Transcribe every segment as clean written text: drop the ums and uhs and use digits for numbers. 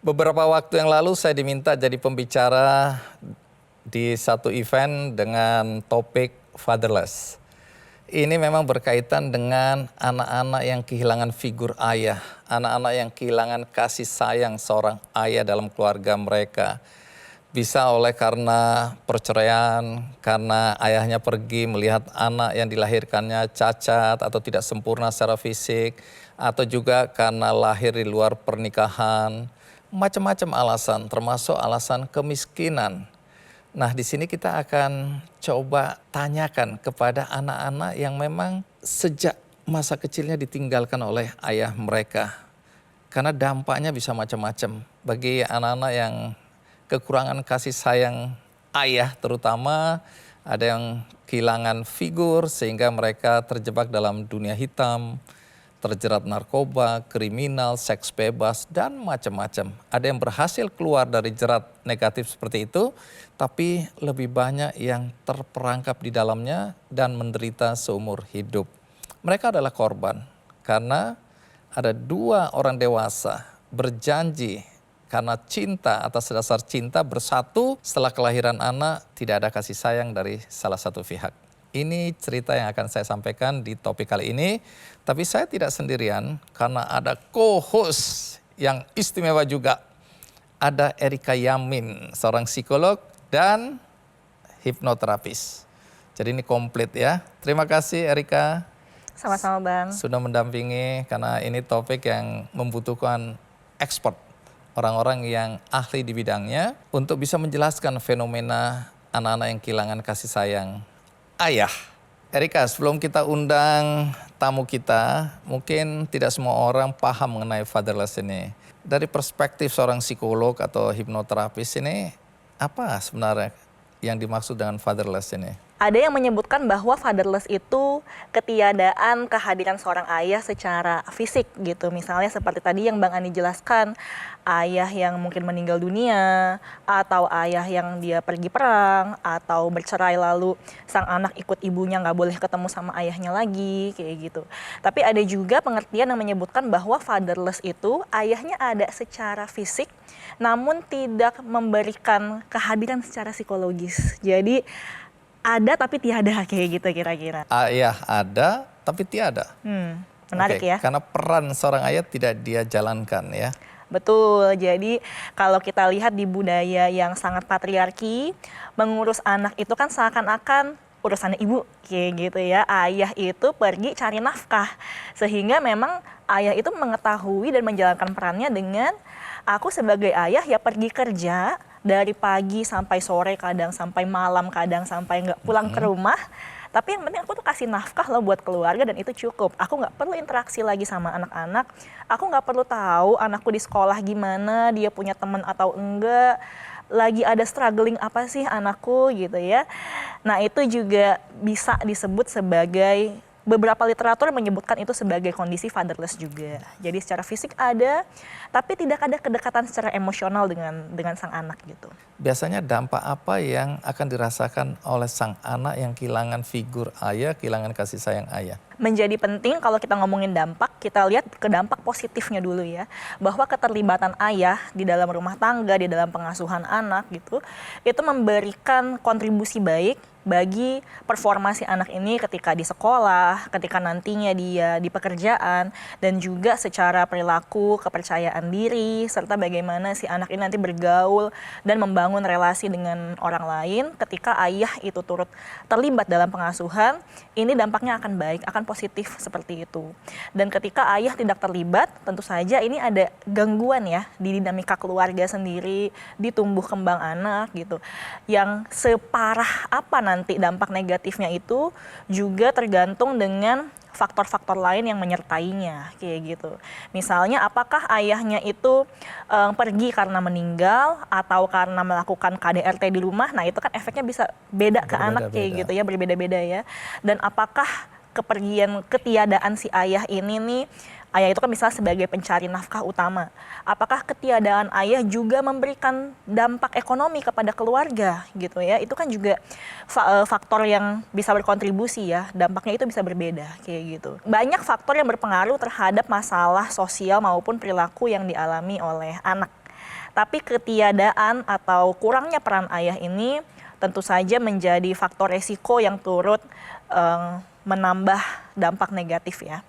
Beberapa waktu yang lalu saya diminta jadi pembicara di satu event dengan topik fatherless. Ini memang berkaitan dengan anak-anak yang kehilangan figur ayah, anak-anak yang kehilangan kasih sayang seorang ayah dalam keluarga mereka. Bisa oleh karena perceraian, karena ayahnya pergi melihat anak yang dilahirkannya cacat atau tidak sempurna secara fisik, atau juga karena lahir di luar pernikahan. Macam-macam alasan, termasuk alasan kemiskinan. Nah, di sini kita akan coba tanyakan kepada anak-anak yang memang sejak masa kecilnya ditinggalkan oleh ayah mereka. Karena dampaknya bisa macam-macam. Bagi anak-anak yang kekurangan kasih sayang ayah terutama, ada yang kehilangan figur sehingga mereka terjebak dalam dunia hitam, terjerat narkoba, kriminal, seks bebas, dan macam-macam. Ada yang berhasil keluar dari jerat negatif seperti itu, tapi lebih banyak yang terperangkap di dalamnya dan menderita seumur hidup. Mereka adalah korban, karena ada dua orang dewasa berjanji karena cinta, atas dasar cinta bersatu setelah kelahiran anak, tidak ada kasih sayang dari salah satu pihak. Ini cerita yang akan saya sampaikan di topik kali ini. Tapi saya tidak sendirian karena ada co-host yang istimewa juga. Ada Erika Yamin, seorang psikolog dan hipnoterapis. Jadi ini komplit ya. Terima kasih Erika. Sama-sama Bang. Sudah mendampingi karena ini topik yang membutuhkan expert. Orang-orang yang ahli di bidangnya untuk bisa menjelaskan fenomena anak-anak yang kehilangan kasih sayang ayah. Erika, sebelum kita undang tamu kita, mungkin tidak semua orang paham mengenai fatherless ini. Dari perspektif seorang psikolog atau hipnoterapis ini, apa sebenarnya yang dimaksud dengan fatherless ini? Ada yang menyebutkan bahwa fatherless itu ketiadaan kehadiran seorang ayah secara fisik gitu. Misalnya seperti tadi yang Bang Ani jelaskan, ayah yang mungkin meninggal dunia, atau ayah yang dia pergi perang, atau bercerai lalu sang anak ikut ibunya nggak boleh ketemu sama ayahnya lagi, kayak gitu. Tapi ada juga pengertian yang menyebutkan bahwa fatherless itu ayahnya ada secara fisik, namun tidak memberikan kehadiran secara psikologis. Jadi ada tapi tiada, kayak gitu kira-kira. Ayah ada tapi tiada. Menarik ya. Karena peran seorang ayah tidak dia jalankan ya. Betul, jadi kalau kita lihat di budaya yang sangat patriarki, mengurus anak itu kan seakan-akan urusannya ibu, kayak gitu ya. Ayah itu pergi cari nafkah, sehingga memang ayah itu mengetahui dan menjalankan perannya dengan aku sebagai ayah ya pergi kerja dari pagi sampai sore, kadang sampai malam, kadang sampai nggak pulang ke rumah. Tapi yang penting aku tuh kasih nafkah loh buat keluarga dan itu cukup. Aku nggak perlu interaksi lagi sama anak-anak. Aku nggak perlu tahu anakku di sekolah gimana, dia punya teman atau enggak, lagi ada struggling apa sih anakku gitu ya. Nah itu juga bisa disebut sebagai, beberapa literatur menyebutkan itu sebagai kondisi fatherless juga. Jadi secara fisik ada, tapi tidak ada kedekatan secara emosional dengan sang anak gitu. Biasanya dampak apa yang akan dirasakan oleh sang anak yang kehilangan figur ayah, kehilangan kasih sayang ayah? Menjadi penting kalau kita ngomongin dampak, kita lihat ke dampak positifnya dulu ya. Bahwa keterlibatan ayah di dalam rumah tangga, di dalam pengasuhan anak gitu, itu memberikan kontribusi baik bagi performa si anak ini ketika di sekolah, ketika nantinya dia di pekerjaan, dan juga secara perilaku, kepercayaan diri, serta bagaimana si anak ini nanti bergaul dan membangun relasi dengan orang lain. Ketika ayah itu turut terlibat dalam pengasuhan, ini dampaknya akan baik, akan positif seperti itu. Dan ketika ayah tidak terlibat, tentu saja ini ada gangguan ya di dinamika keluarga sendiri, di tumbuh kembang anak gitu. Yang separah apa nanti dampak negatifnya itu juga tergantung dengan faktor-faktor lain yang menyertainya, kayak gitu. Misalnya apakah ayahnya itu pergi karena meninggal atau karena melakukan KDRT di rumah, nah itu kan efeknya bisa beda ke anak kayak gitu ya, berbeda-beda ya. Dan apakah ketiadaan si ayah ini nih, ayah itu kan misalnya sebagai pencari nafkah utama, apakah ketiadaan ayah juga memberikan dampak ekonomi kepada keluarga gitu ya, itu kan juga faktor yang bisa berkontribusi ya, dampaknya itu bisa berbeda kayak gitu. Banyak faktor yang berpengaruh terhadap masalah sosial maupun perilaku yang dialami oleh anak. Tapi ketiadaan atau kurangnya peran ayah ini tentu saja menjadi faktor resiko yang turut menambah dampak negatif ya.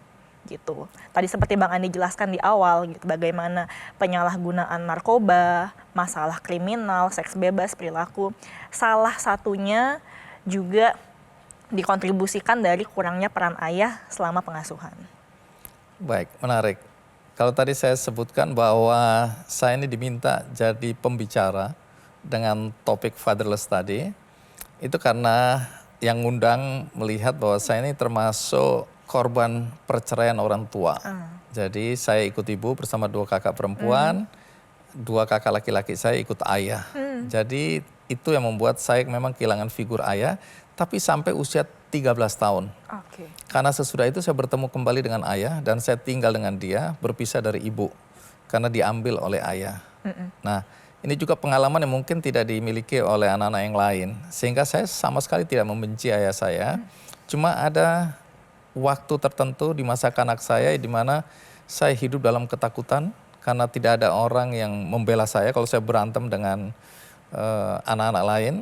Gitu. Tadi seperti Bang Andi jelaskan di awal gitu, bagaimana penyalahgunaan narkoba, masalah kriminal, seks bebas, perilaku. Salah satunya juga dikontribusikan dari kurangnya peran ayah selama pengasuhan. Baik, menarik. Kalau tadi saya sebutkan bahwa saya ini diminta jadi pembicara dengan topik fatherless tadi, itu karena yang ngundang melihat bahwa saya ini termasuk korban perceraian orang tua. Jadi saya ikut ibu bersama 2 kakak perempuan, 2 kakak laki-laki saya ikut ayah. Jadi itu yang membuat saya memang kehilangan figur ayah, tapi sampai usia 13 tahun. Karena sesudah itu saya bertemu kembali dengan ayah dan saya tinggal dengan dia, berpisah dari ibu karena diambil oleh ayah. Nah, ini juga pengalaman yang mungkin tidak dimiliki oleh anak-anak yang lain. Sehingga saya sama sekali tidak membenci ayah saya. Cuma ada waktu tertentu di masa kanak saya di mana saya hidup dalam ketakutan karena tidak ada orang yang membela saya kalau saya berantem dengan anak-anak lain.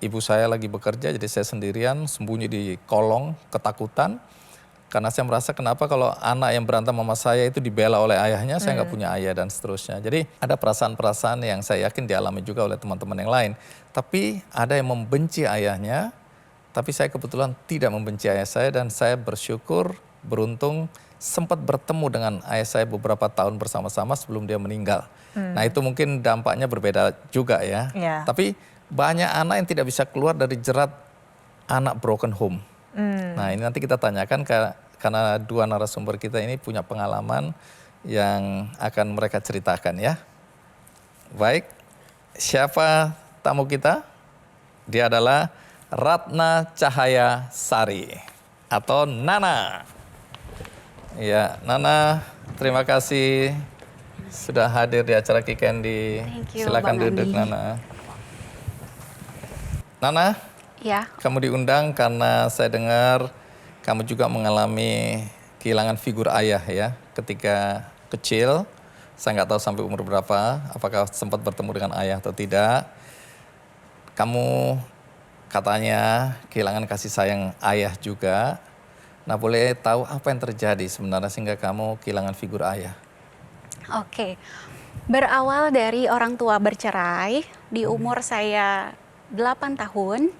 Ibu saya lagi bekerja, jadi saya sendirian, sembunyi di kolong, ketakutan. Karena saya merasa kenapa kalau anak yang berantem sama saya itu dibela oleh ayahnya, saya nggak punya ayah dan seterusnya. Jadi ada perasaan-perasaan yang saya yakin dialami juga oleh teman-teman yang lain. Tapi ada yang membenci ayahnya, tapi saya kebetulan tidak membenci ayah saya dan saya bersyukur, beruntung sempat bertemu dengan ayah saya beberapa tahun bersama-sama sebelum dia meninggal. Nah itu mungkin dampaknya berbeda juga ya. Tapi banyak anak yang tidak bisa keluar dari jerat anak broken home. Nah ini nanti kita tanyakan karena 2 narasumber kita ini punya pengalaman yang akan mereka ceritakan ya. Baik, siapa tamu kita? Dia adalah Ratna Cahaya Sari atau Nana. Ya, Nana, terima kasih sudah hadir di acara Kikendi. Silakan duduk, Nana. Nana, ya. Kamu diundang karena saya dengar kamu juga mengalami kehilangan figur ayah ya ketika kecil. Saya nggak tahu sampai umur berapa, apakah sempat bertemu dengan ayah atau tidak. Kamu katanya kehilangan kasih sayang ayah juga. Nah, boleh tahu apa yang terjadi sebenarnya sehingga kamu kehilangan figur ayah? Oke. Berawal dari orang tua bercerai di umur saya 8 tahun.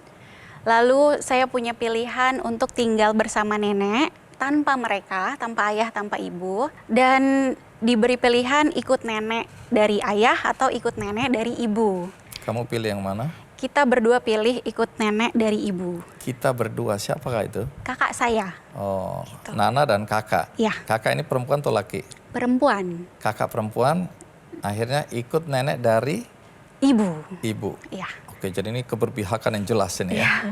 Lalu saya punya pilihan untuk tinggal bersama nenek tanpa mereka, tanpa ayah, tanpa ibu. Dan diberi pilihan ikut nenek dari ayah atau ikut nenek dari ibu. Kamu pilih yang mana? Kita berdua pilih ikut nenek dari ibu. Kita berdua, siapakah itu? Kakak saya. Oh, Gitu. Nana dan kakak. Ya. Kakak ini perempuan atau laki? Perempuan. Kakak perempuan akhirnya ikut nenek dari Ibu. ibu. Ya. Oke, jadi ini keberpihakan yang jelas ini ya.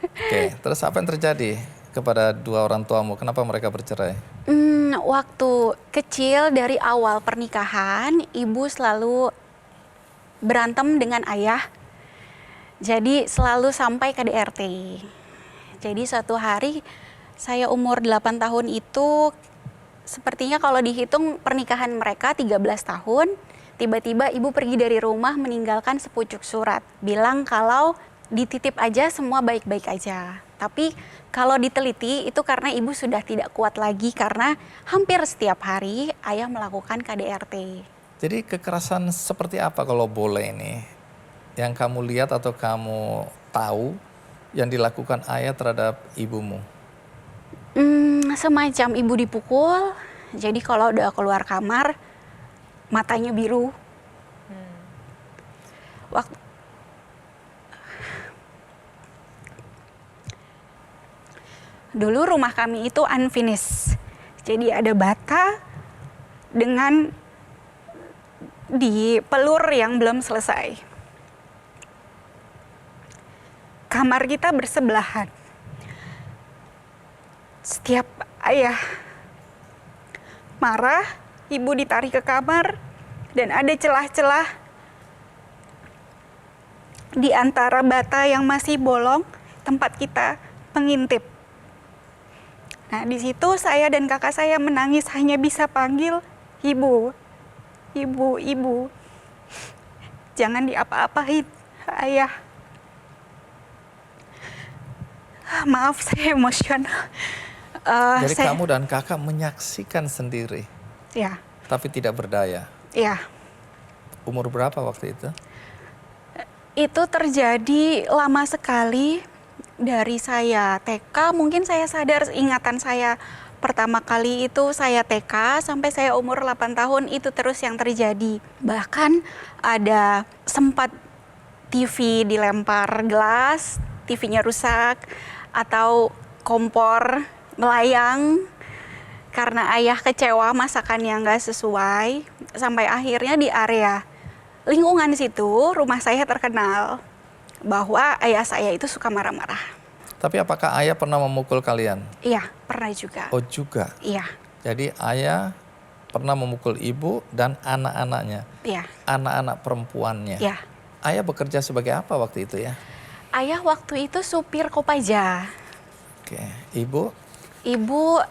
Oke, terus apa yang terjadi kepada 2 orang tuamu? Kenapa mereka bercerai? Waktu kecil dari awal pernikahan, ibu selalu berantem dengan ayah. Jadi selalu sampai KDRT. Jadi suatu hari saya umur 8 tahun itu sepertinya kalau dihitung pernikahan mereka 13 tahun, tiba-tiba ibu pergi dari rumah meninggalkan sepucuk surat. Bilang kalau dititip aja semua baik-baik aja. Tapi kalau diteliti itu karena ibu sudah tidak kuat lagi karena hampir setiap hari ayah melakukan KDRT. Jadi kekerasan seperti apa kalau boleh ini? Yang kamu lihat atau kamu tahu yang dilakukan ayah terhadap ibumu? Semacam ibu dipukul, jadi kalau udah keluar kamar matanya biru. Waktu dulu rumah kami itu unfinished, jadi ada bata dengan di pelur yang belum selesai. Kamar kita bersebelahan. Setiap ayah marah, ibu ditarik ke kamar dan ada celah-celah di antara bata yang masih bolong tempat kita mengintip. Nah, di situ saya dan kakak saya menangis hanya bisa panggil ibu, ibu, ibu. jangan diapa-apain, Ayah. Maaf, saya emosional. Jadi kamu dan kakak menyaksikan sendiri, Ya, tapi tidak berdaya. ya. Umur berapa waktu itu? Itu terjadi lama sekali dari saya TK. Mungkin saya sadar, ingatan saya pertama kali itu saya TK sampai saya umur 8 tahun itu terus yang terjadi. Bahkan ada sempat TV dilempar gelas, TV-nya rusak, atau kompor melayang karena ayah kecewa masakannya nggak sesuai. Sampai akhirnya di area lingkungan situ rumah saya terkenal bahwa ayah saya itu suka marah-marah. Tapi apakah ayah pernah memukul kalian? Iya, pernah juga. Oh juga. Iya, Jadi ayah pernah memukul ibu dan anak-anaknya, iya, anak-anak perempuannya. iya. Ayah bekerja sebagai apa waktu itu ya? Ayah waktu itu supir Kopaja. Oke, ibu. Ibu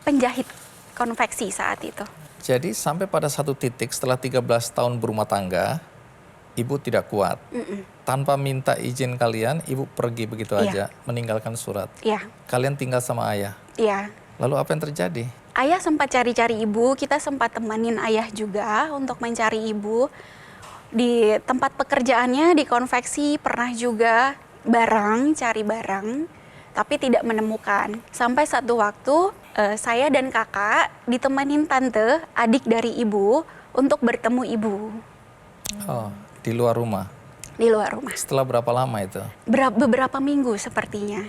penjahit konveksi saat itu. Jadi sampai pada satu titik setelah 13 tahun berumah tangga, ibu tidak kuat. Tanpa minta izin kalian, ibu pergi begitu Iya. aja, meninggalkan surat. Iya, Kalian tinggal sama ayah. iya. Lalu apa yang terjadi? Ayah sempat cari-cari ibu, kita sempat temanin ayah juga untuk mencari ibu. Di tempat pekerjaannya, di konveksi, pernah juga cari barang, tapi tidak menemukan. Sampai satu waktu, saya dan kakak ditemenin tante, adik dari ibu, untuk bertemu ibu Oh, di luar rumah. di luar rumah. Setelah berapa lama itu? Beberapa minggu sepertinya.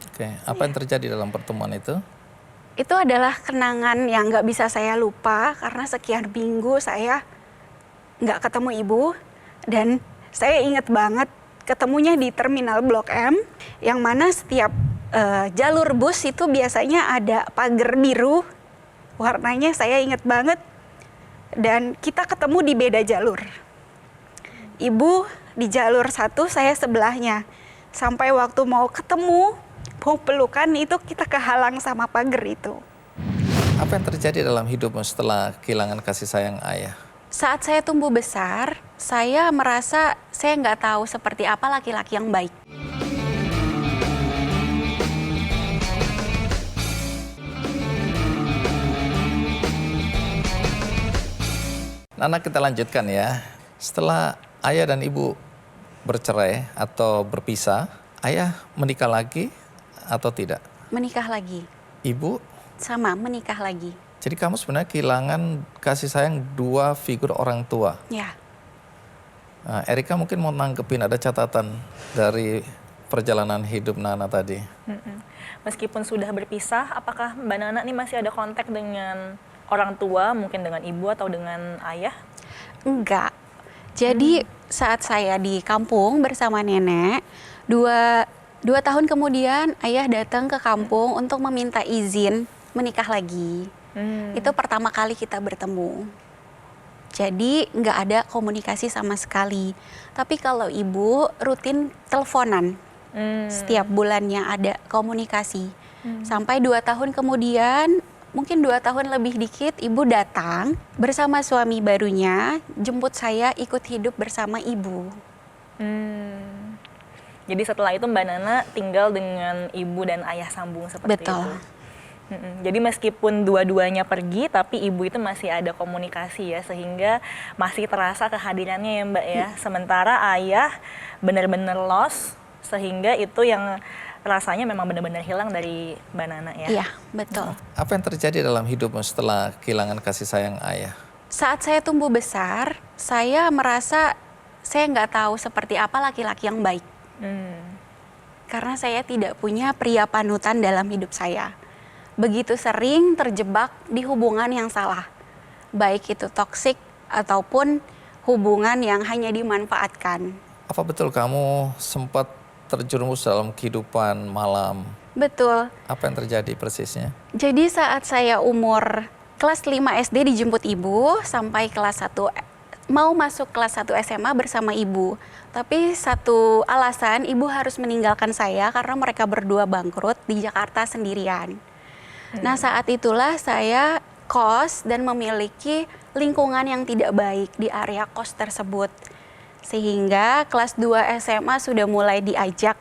Oke, apa yang terjadi dalam pertemuan itu? Itu adalah kenangan yang nggak bisa saya lupa karena sekian minggu saya nggak ketemu ibu, dan saya ingat banget ketemunya di terminal Blok M, yang mana setiap jalur bus itu biasanya ada pagar biru, warnanya saya ingat banget, dan kita ketemu di beda jalur. Ibu di jalur satu, saya sebelahnya. Sampai waktu mau ketemu, mau pelukan, itu kita kehalang sama pagar itu. Apa yang terjadi dalam hidupmu setelah kehilangan kasih sayang ayah? Saat saya tumbuh besar, saya merasa saya nggak tahu seperti apa laki-laki yang baik. Nana, kita lanjutkan ya. Setelah ayah dan ibu bercerai atau berpisah, ayah menikah lagi atau tidak? Menikah lagi, Ibu, sama menikah lagi. jadi kamu sebenarnya kehilangan kasih sayang dua figur orang tua. Ya, Nah, Erika mungkin mau nanggepin, ada catatan dari perjalanan hidup Nana tadi. Meskipun sudah berpisah, apakah Mbak Nana nih masih ada kontak dengan orang tua, mungkin dengan ibu atau dengan ayah? enggak. Jadi saat saya di kampung bersama nenek, dua tahun kemudian ayah datang ke kampung untuk meminta izin menikah lagi. Itu pertama kali kita bertemu. Jadi nggak ada komunikasi sama sekali. Tapi kalau ibu rutin teleponan, setiap bulannya ada komunikasi. Sampai 2 tahun kemudian, mungkin 2 tahun lebih dikit, ibu datang bersama suami barunya, jemput saya ikut hidup bersama ibu. Jadi setelah itu Mbak Nana tinggal dengan ibu dan ayah sambung seperti Betul. itu. Jadi meskipun dua-duanya pergi, tapi ibu itu masih ada komunikasi ya, sehingga masih terasa kehadirannya ya Mbak ya. Sementara ayah benar-benar lost, sehingga itu yang rasanya memang benar-benar hilang dari Mbak Nana ya. Iya, betul. Apa yang terjadi dalam hidupmu setelah kehilangan kasih sayang ayah? Saat saya tumbuh besar, saya merasa saya nggak tahu seperti apa laki-laki yang baik. Karena saya tidak punya pria panutan dalam hidup saya. Begitu sering terjebak di hubungan yang salah. Baik itu toksik ataupun hubungan yang hanya dimanfaatkan. Apa betul kamu sempat terjerumus dalam kehidupan malam? Betul. Apa yang terjadi persisnya? Jadi saat saya umur kelas 5 SD dijemput ibu sampai kelas 1, mau masuk kelas 1 SMA bersama ibu. Tapi satu alasan ibu harus meninggalkan saya karena mereka berdua bangkrut di Jakarta sendirian. Nah saat itulah saya kos dan memiliki lingkungan yang tidak baik di area kos tersebut. Sehingga kelas 2 SMA sudah mulai diajak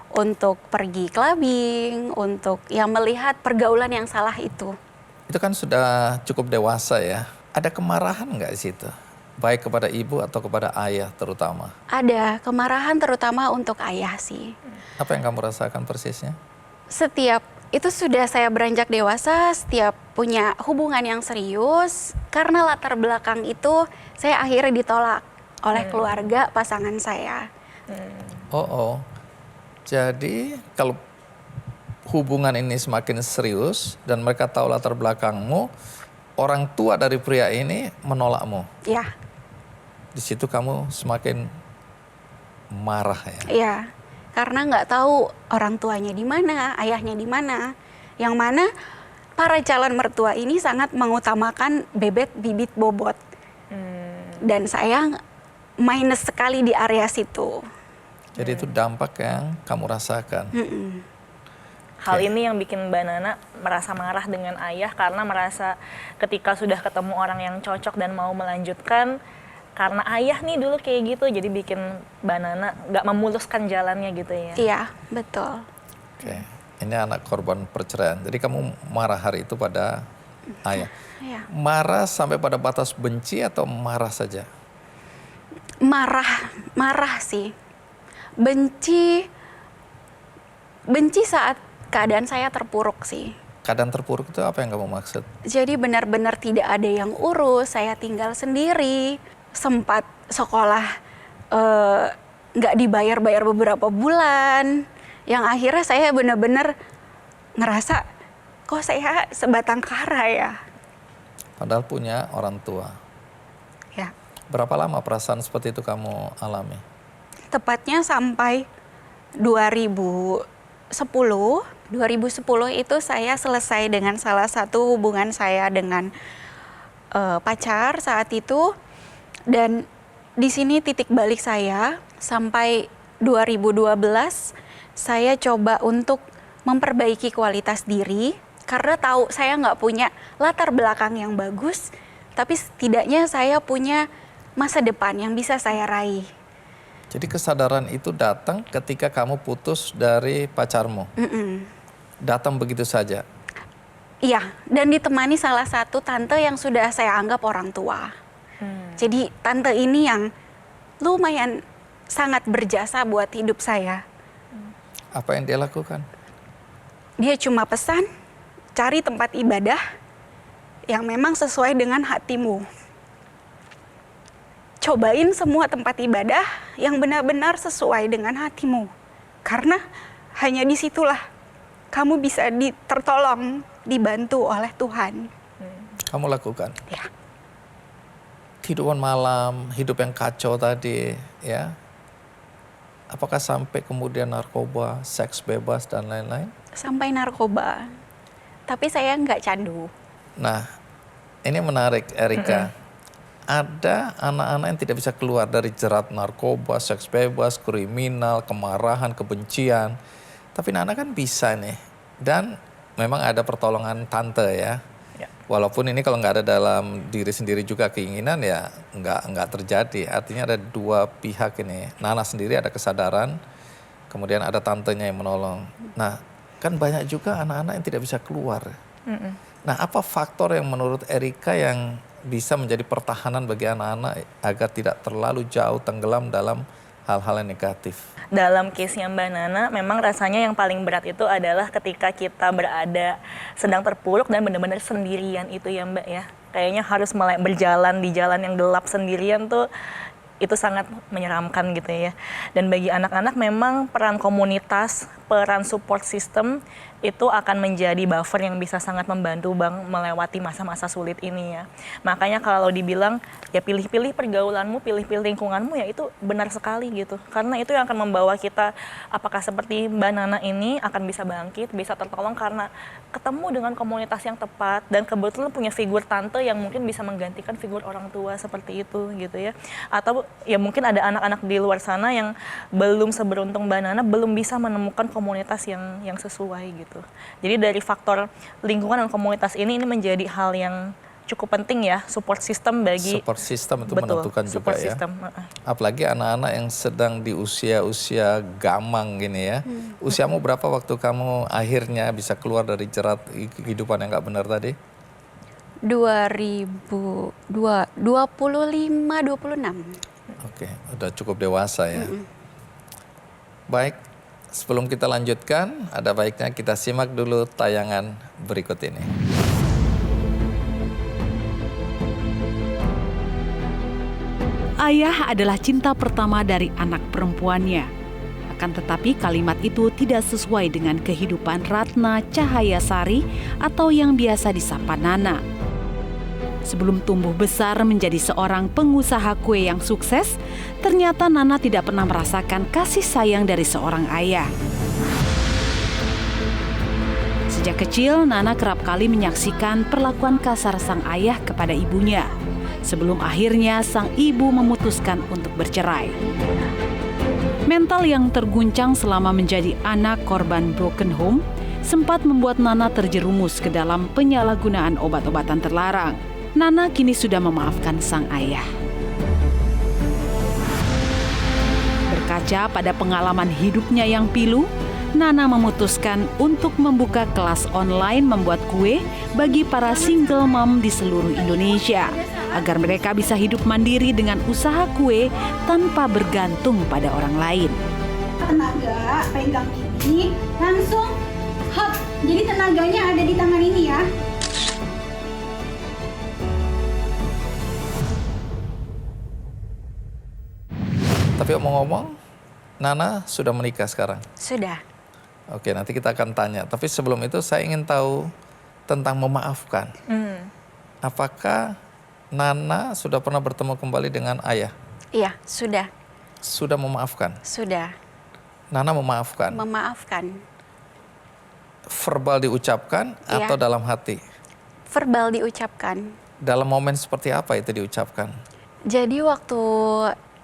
untuk pergi clubbing, untuk ya melihat pergaulan yang salah itu. Itu kan sudah cukup dewasa ya. Ada kemarahan nggak di situ? Baik kepada ibu atau kepada ayah terutama? Ada kemarahan terutama untuk ayah sih. Apa yang kamu rasakan persisnya? Setiap itu sudah saya beranjak dewasa, setiap punya hubungan yang serius, karena latar belakang itu saya akhirnya ditolak oleh keluarga pasangan saya. Oh. Jadi kalau hubungan ini semakin serius dan mereka tahu latar belakangmu, orang tua dari pria ini menolakmu. Ya, Di situ kamu semakin marah ya. ya, karena nggak tahu orang tuanya di mana, ayahnya di mana, yang mana para calon mertua ini sangat mengutamakan bebet bibit bobot, dan saya minus sekali di area situ. Jadi itu dampak yang kamu rasakan. Hal ini yang bikin Mbak Nana merasa marah dengan ayah karena merasa ketika sudah ketemu orang yang cocok dan mau melanjutkan, karena ayah nih dulu kayak gitu, jadi bikin Mbak Nana nggak memuluskan jalannya gitu ya. Iya, betul. Oke. Ini anak korban perceraian. Jadi kamu marah hari itu pada ayah. Iya. Marah sampai pada batas benci atau marah saja? Marah sih. Benci saat keadaan saya terpuruk sih. Keadaan terpuruk itu apa yang kamu maksud? Jadi benar-benar tidak ada yang urus, saya tinggal sendiri, sempat sekolah nggak dibayar-bayar beberapa bulan, yang akhirnya saya benar-benar ngerasa kok saya sebatang kara ya. Padahal punya orang tua. Ya, Berapa lama perasaan seperti itu kamu alami? tepatnya sampai 2010 itu saya selesai dengan salah satu hubungan saya dengan pacar saat itu, dan di sini titik balik saya sampai 2012 saya coba untuk memperbaiki kualitas diri karena tahu saya nggak punya latar belakang yang bagus, tapi setidaknya saya punya masa depan yang bisa saya raih. Jadi kesadaran itu datang ketika kamu putus dari pacarmu? Datang begitu saja? Iya, dan ditemani salah satu tante yang sudah saya anggap orang tua. Jadi tante ini yang lumayan sangat berjasa buat hidup saya. Apa yang dia lakukan? Dia cuma pesan, cari tempat ibadah yang memang sesuai dengan hatimu. Cobain semua tempat ibadah yang benar-benar sesuai dengan hatimu. Karena hanya disitulah kamu bisa tertolong, dibantu oleh Tuhan. Kamu lakukan? Ya. Kehidupan malam, hidup yang kacau tadi, ya. Apakah sampai kemudian narkoba, seks bebas, dan lain-lain? Sampai narkoba. Tapi saya nggak candu. Nah, ini menarik, Erika. Ada anak-anak yang tidak bisa keluar dari jerat narkoba, seks bebas, kriminal, kemarahan, kebencian. Tapi Nana kan bisa nih. Dan memang ada pertolongan tante ya. Walaupun ini kalau nggak ada dalam diri sendiri juga keinginan ya nggak terjadi. Artinya ada dua pihak ini. Nana sendiri ada kesadaran, kemudian ada tantenya yang menolong. Nah, kan banyak juga anak-anak yang tidak bisa keluar. Nah, apa faktor yang menurut Erika yang bisa menjadi pertahanan bagi anak-anak agar tidak terlalu jauh tenggelam dalam hal-hal yang negatif? Dalam case-nya Mbak Nana, memang rasanya yang paling berat itu adalah ketika kita berada sedang terpuruk dan benar-benar sendirian itu ya Mbak ya. Kayaknya harus berjalan di jalan yang gelap sendirian tuh, itu sangat menyeramkan gitu ya. Dan bagi anak-anak memang peran komunitas, peran support system itu akan menjadi buffer yang bisa sangat membantu Bang melewati masa-masa sulit ini ya. Makanya kalau dibilang ya pilih-pilih pergaulanmu, pilih-pilih lingkunganmu ya itu benar sekali gitu. Karena itu yang akan membawa kita apakah seperti Mbak Nana ini akan bisa bangkit, bisa tertolong karena ketemu dengan komunitas yang tepat dan kebetulan punya figur tante yang mungkin bisa menggantikan figur orang tua seperti itu gitu ya. Atau ya mungkin ada anak-anak di luar sana yang belum seberuntung Mbak Nana, belum bisa menemukan komunitas yang sesuai gitu. Jadi dari faktor lingkungan dan komunitas ini menjadi hal yang cukup penting ya, support system bagi Support system itu betul, menentukan juga support ya. system. Apalagi anak-anak yang sedang di usia-usia gamang gini ya. Usiamu berapa waktu kamu akhirnya bisa keluar dari jerat kehidupan yang nggak benar tadi? 2025-26. Oke, udah cukup dewasa ya. Baik, sebelum kita lanjutkan, ada baiknya kita simak dulu tayangan berikut ini. Ayah adalah cinta pertama dari anak perempuannya. Akan tetapi kalimat itu tidak sesuai dengan kehidupan Ratna Cahayasari atau yang biasa disapa Nana. Sebelum tumbuh besar menjadi seorang pengusaha kue yang sukses, ternyata Nana tidak pernah merasakan kasih sayang dari seorang ayah. Sejak kecil, Nana kerap kali menyaksikan perlakuan kasar sang ayah kepada ibunya. Sebelum akhirnya sang ibu memutuskan untuk bercerai. Mental yang terguncang selama menjadi anak korban broken home sempat membuat Nana terjerumus ke dalam penyalahgunaan obat-obatan terlarang. Nana kini sudah memaafkan sang ayah. Berkaca pada pengalaman hidupnya yang pilu, Nana memutuskan untuk membuka kelas online membuat kue bagi para single mom di seluruh Indonesia, agar mereka bisa hidup mandiri dengan usaha kue tanpa bergantung pada orang lain. Tenaga pegang ini langsung hop, jadi tenaganya ada di tangan ini ya. Tapi omong-omong, Nana sudah menikah sekarang? Sudah. Oke, nanti kita akan tanya. Tapi sebelum itu saya ingin tahu tentang memaafkan. Apakah Nana sudah pernah bertemu kembali dengan ayah? Iya, sudah. Sudah memaafkan? Sudah. Nana memaafkan? Memaafkan. Verbal diucapkan Iya. atau dalam hati? Verbal diucapkan. Dalam momen seperti apa itu diucapkan? Jadi waktu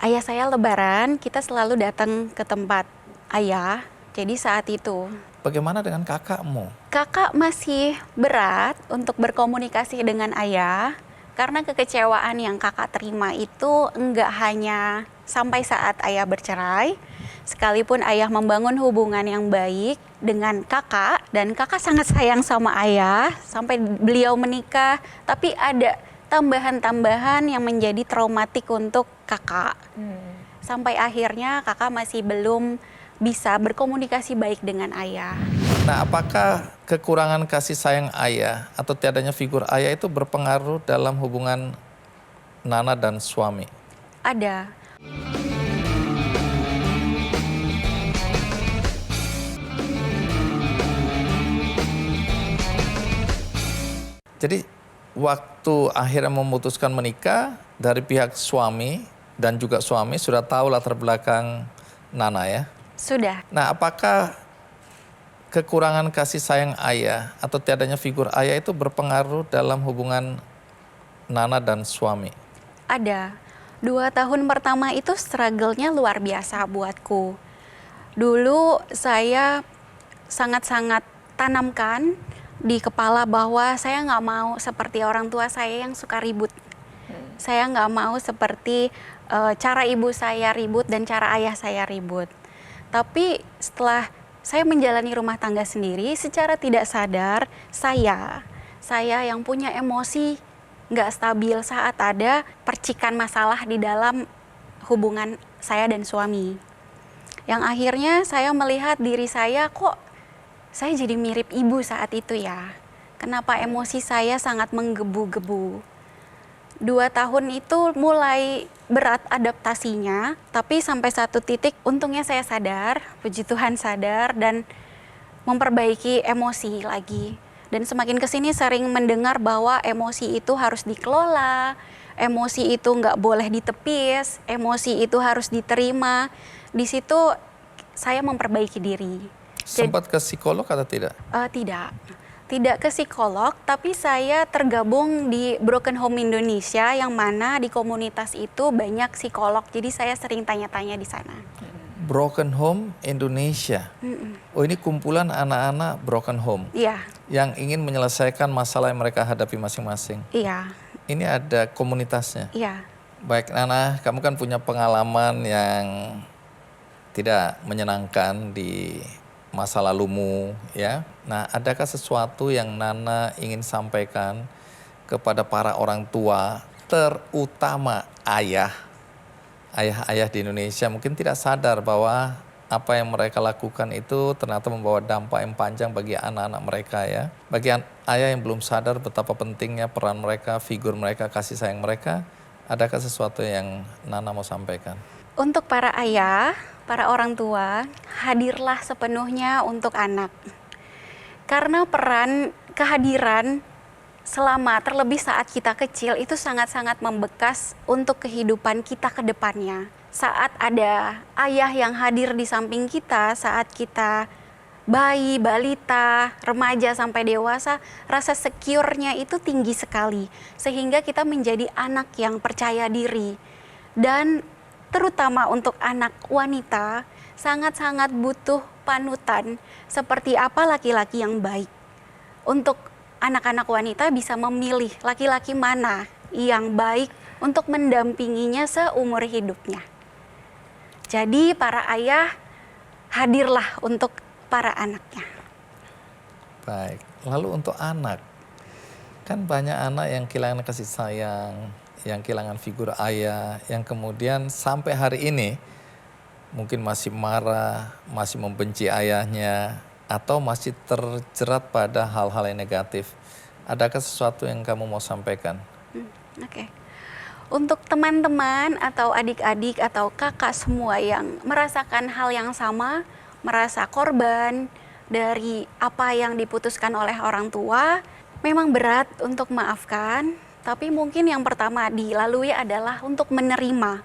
ayah saya lebaran, kita selalu datang ke tempat ayah. Jadi saat itu Bagaimana dengan kakakmu? kakak masih berat untuk berkomunikasi dengan ayah karena kekecewaan yang kakak terima itu enggak hanya sampai saat ayah bercerai, sekalipun ayah membangun hubungan yang baik dengan kakak dan kakak sangat sayang sama ayah sampai beliau menikah, tapi ada tambahan-tambahan yang menjadi traumatik untuk kakak. Sampai akhirnya kakak masih belum bisa berkomunikasi baik dengan ayah. Nah, apakah kekurangan kasih sayang ayah atau tiadanya figur ayah itu berpengaruh dalam hubungan Nana dan suami? Ada. Jadi waktu akhirnya memutuskan menikah, dari pihak suami dan juga suami sudah tahu latar belakang Nana ya? Sudah. Nah, apakah kekurangan kasih sayang ayah atau tiadanya figur ayah itu berpengaruh dalam hubungan Nana dan suami? Ada. 2 tahun pertama itu struggle-nya luar biasa buatku. Dulu saya sangat-sangat tanamkan di kepala bahwa saya nggak mau seperti orang tua saya yang suka ribut. Saya nggak mau seperti cara ibu saya ribut dan cara ayah saya ribut. Tapi setelah saya menjalani rumah tangga sendiri, secara tidak sadar saya yang punya emosi nggak stabil saat ada percikan masalah di dalam hubungan saya dan suami. Yang akhirnya saya melihat diri saya, kok saya jadi mirip ibu saat itu ya. Kenapa emosi saya sangat menggebu-gebu. 2 tahun itu mulai berat adaptasinya, tapi sampai satu titik untungnya saya sadar, puji Tuhan sadar dan memperbaiki emosi lagi. Dan semakin kesini sering mendengar bahwa emosi itu harus dikelola, emosi itu nggak boleh ditepis, emosi itu harus diterima. Di situ saya memperbaiki diri. Sempat ke psikolog atau tidak? Tidak ke psikolog, tapi saya tergabung di Broken Home Indonesia yang mana di komunitas itu banyak psikolog. Jadi saya sering tanya-tanya di sana. Broken Home Indonesia. Oh, ini kumpulan anak-anak broken home Iya, yang ingin menyelesaikan masalah yang mereka hadapi masing-masing. iya, Ini ada komunitasnya. iya. Baik Nana, kamu kan punya pengalaman yang tidak menyenangkan di masa lalumu, ya. Nah, adakah sesuatu yang Nana ingin sampaikan kepada para orang tua, terutama ayah-ayah di Indonesia mungkin tidak sadar bahwa apa yang mereka lakukan itu ternyata membawa dampak yang panjang bagi anak-anak mereka, ya. Bagi ayah yang belum sadar betapa pentingnya peran mereka, figur mereka, kasih sayang mereka, adakah sesuatu yang Nana mau sampaikan? Untuk para ayah, para orang tua, hadirlah sepenuhnya untuk anak. Karena kehadiran selama terlebih saat kita kecil itu sangat-sangat membekas untuk kehidupan kita ke depannya. Saat ada ayah yang hadir di samping kita, saat kita bayi, balita, remaja sampai dewasa, rasa secure-nya itu tinggi sekali. Sehingga kita menjadi anak yang percaya diri. Dan terutama untuk anak wanita, sangat-sangat butuh panutan seperti apa laki-laki yang baik. Untuk anak-anak wanita bisa memilih laki-laki mana yang baik untuk mendampinginya seumur hidupnya. Jadi para ayah hadirlah untuk para anaknya. Baik, lalu untuk anak, kan banyak anak yang kehilangan kasih sayang, yang kehilangan figur ayah, yang kemudian sampai hari ini mungkin masih marah, masih membenci ayahnya, atau masih terjerat pada hal-hal yang negatif. Adakah sesuatu yang kamu mau sampaikan? Oke. Untuk teman-teman atau adik-adik atau kakak semua yang merasakan hal yang sama, merasa korban dari apa yang diputuskan oleh orang tua, memang berat untuk maafkan, tapi mungkin yang pertama dilalui adalah untuk menerima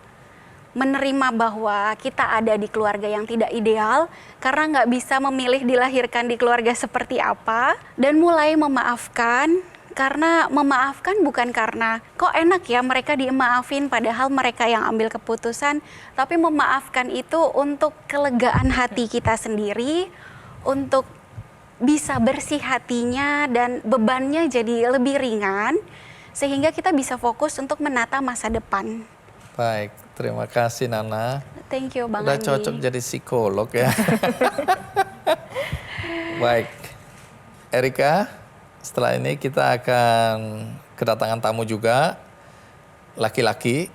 bahwa kita ada di keluarga yang tidak ideal karena nggak bisa memilih dilahirkan di keluarga seperti apa, dan mulai memaafkan. Karena memaafkan bukan karena kok enak ya mereka dimaafin padahal mereka yang ambil keputusan, tapi memaafkan itu untuk kelegaan hati kita sendiri, untuk bisa bersih hatinya dan bebannya jadi lebih ringan sehingga kita bisa fokus untuk menata masa depan. Baik, terima kasih Nana. Thank you Bang Udah Andi. cocok jadi psikolog ya. Baik, Erika, setelah ini kita akan kedatangan tamu juga, laki-laki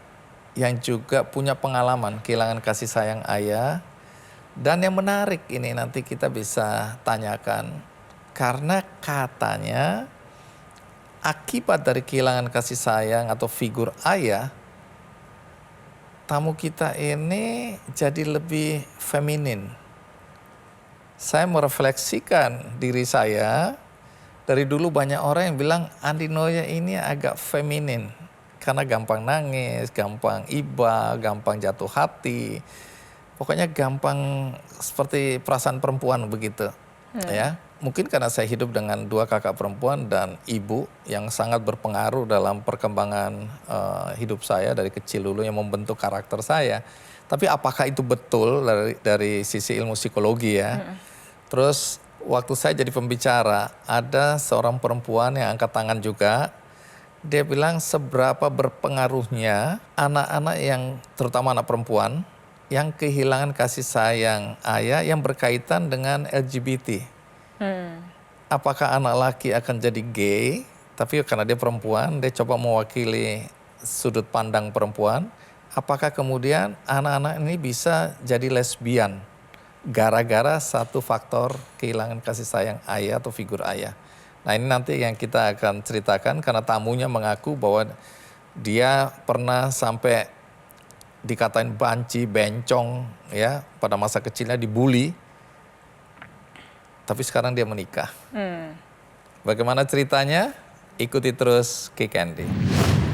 yang juga punya pengalaman kehilangan kasih sayang ayah. Dan yang menarik ini nanti kita bisa tanyakan, karena katanya akibat dari kehilangan kasih sayang atau figur ayah, tamu kita ini jadi lebih feminin. Saya merefleksikan diri saya, dari dulu banyak orang yang bilang Andi Noya ini agak feminin. Karena gampang nangis, gampang iba, gampang jatuh hati. Pokoknya gampang seperti perasaan perempuan begitu. Ya, mungkin karena saya hidup dengan dua kakak perempuan dan ibu yang sangat berpengaruh dalam perkembangan hidup saya dari kecil dulu yang membentuk karakter saya. Tapi apakah itu betul dari sisi ilmu psikologi ya? Terus waktu saya jadi pembicara, ada seorang perempuan yang angkat tangan juga. Dia bilang seberapa berpengaruhnya anak-anak yang, terutama anak perempuan, yang kehilangan kasih sayang ayah yang berkaitan dengan LGBT. Apakah anak laki akan jadi gay, tapi karena dia perempuan, dia coba mewakili sudut pandang perempuan. Apakah kemudian anak-anak ini bisa jadi lesbian? Gara-gara satu faktor kehilangan kasih sayang ayah atau figur ayah. Nah ini nanti yang kita akan ceritakan karena tamunya mengaku bahwa dia pernah sampai dikatain banci, bencong ya pada masa kecilnya, dibully. Tapi sekarang dia menikah. Bagaimana ceritanya? Ikuti terus Kick Andy.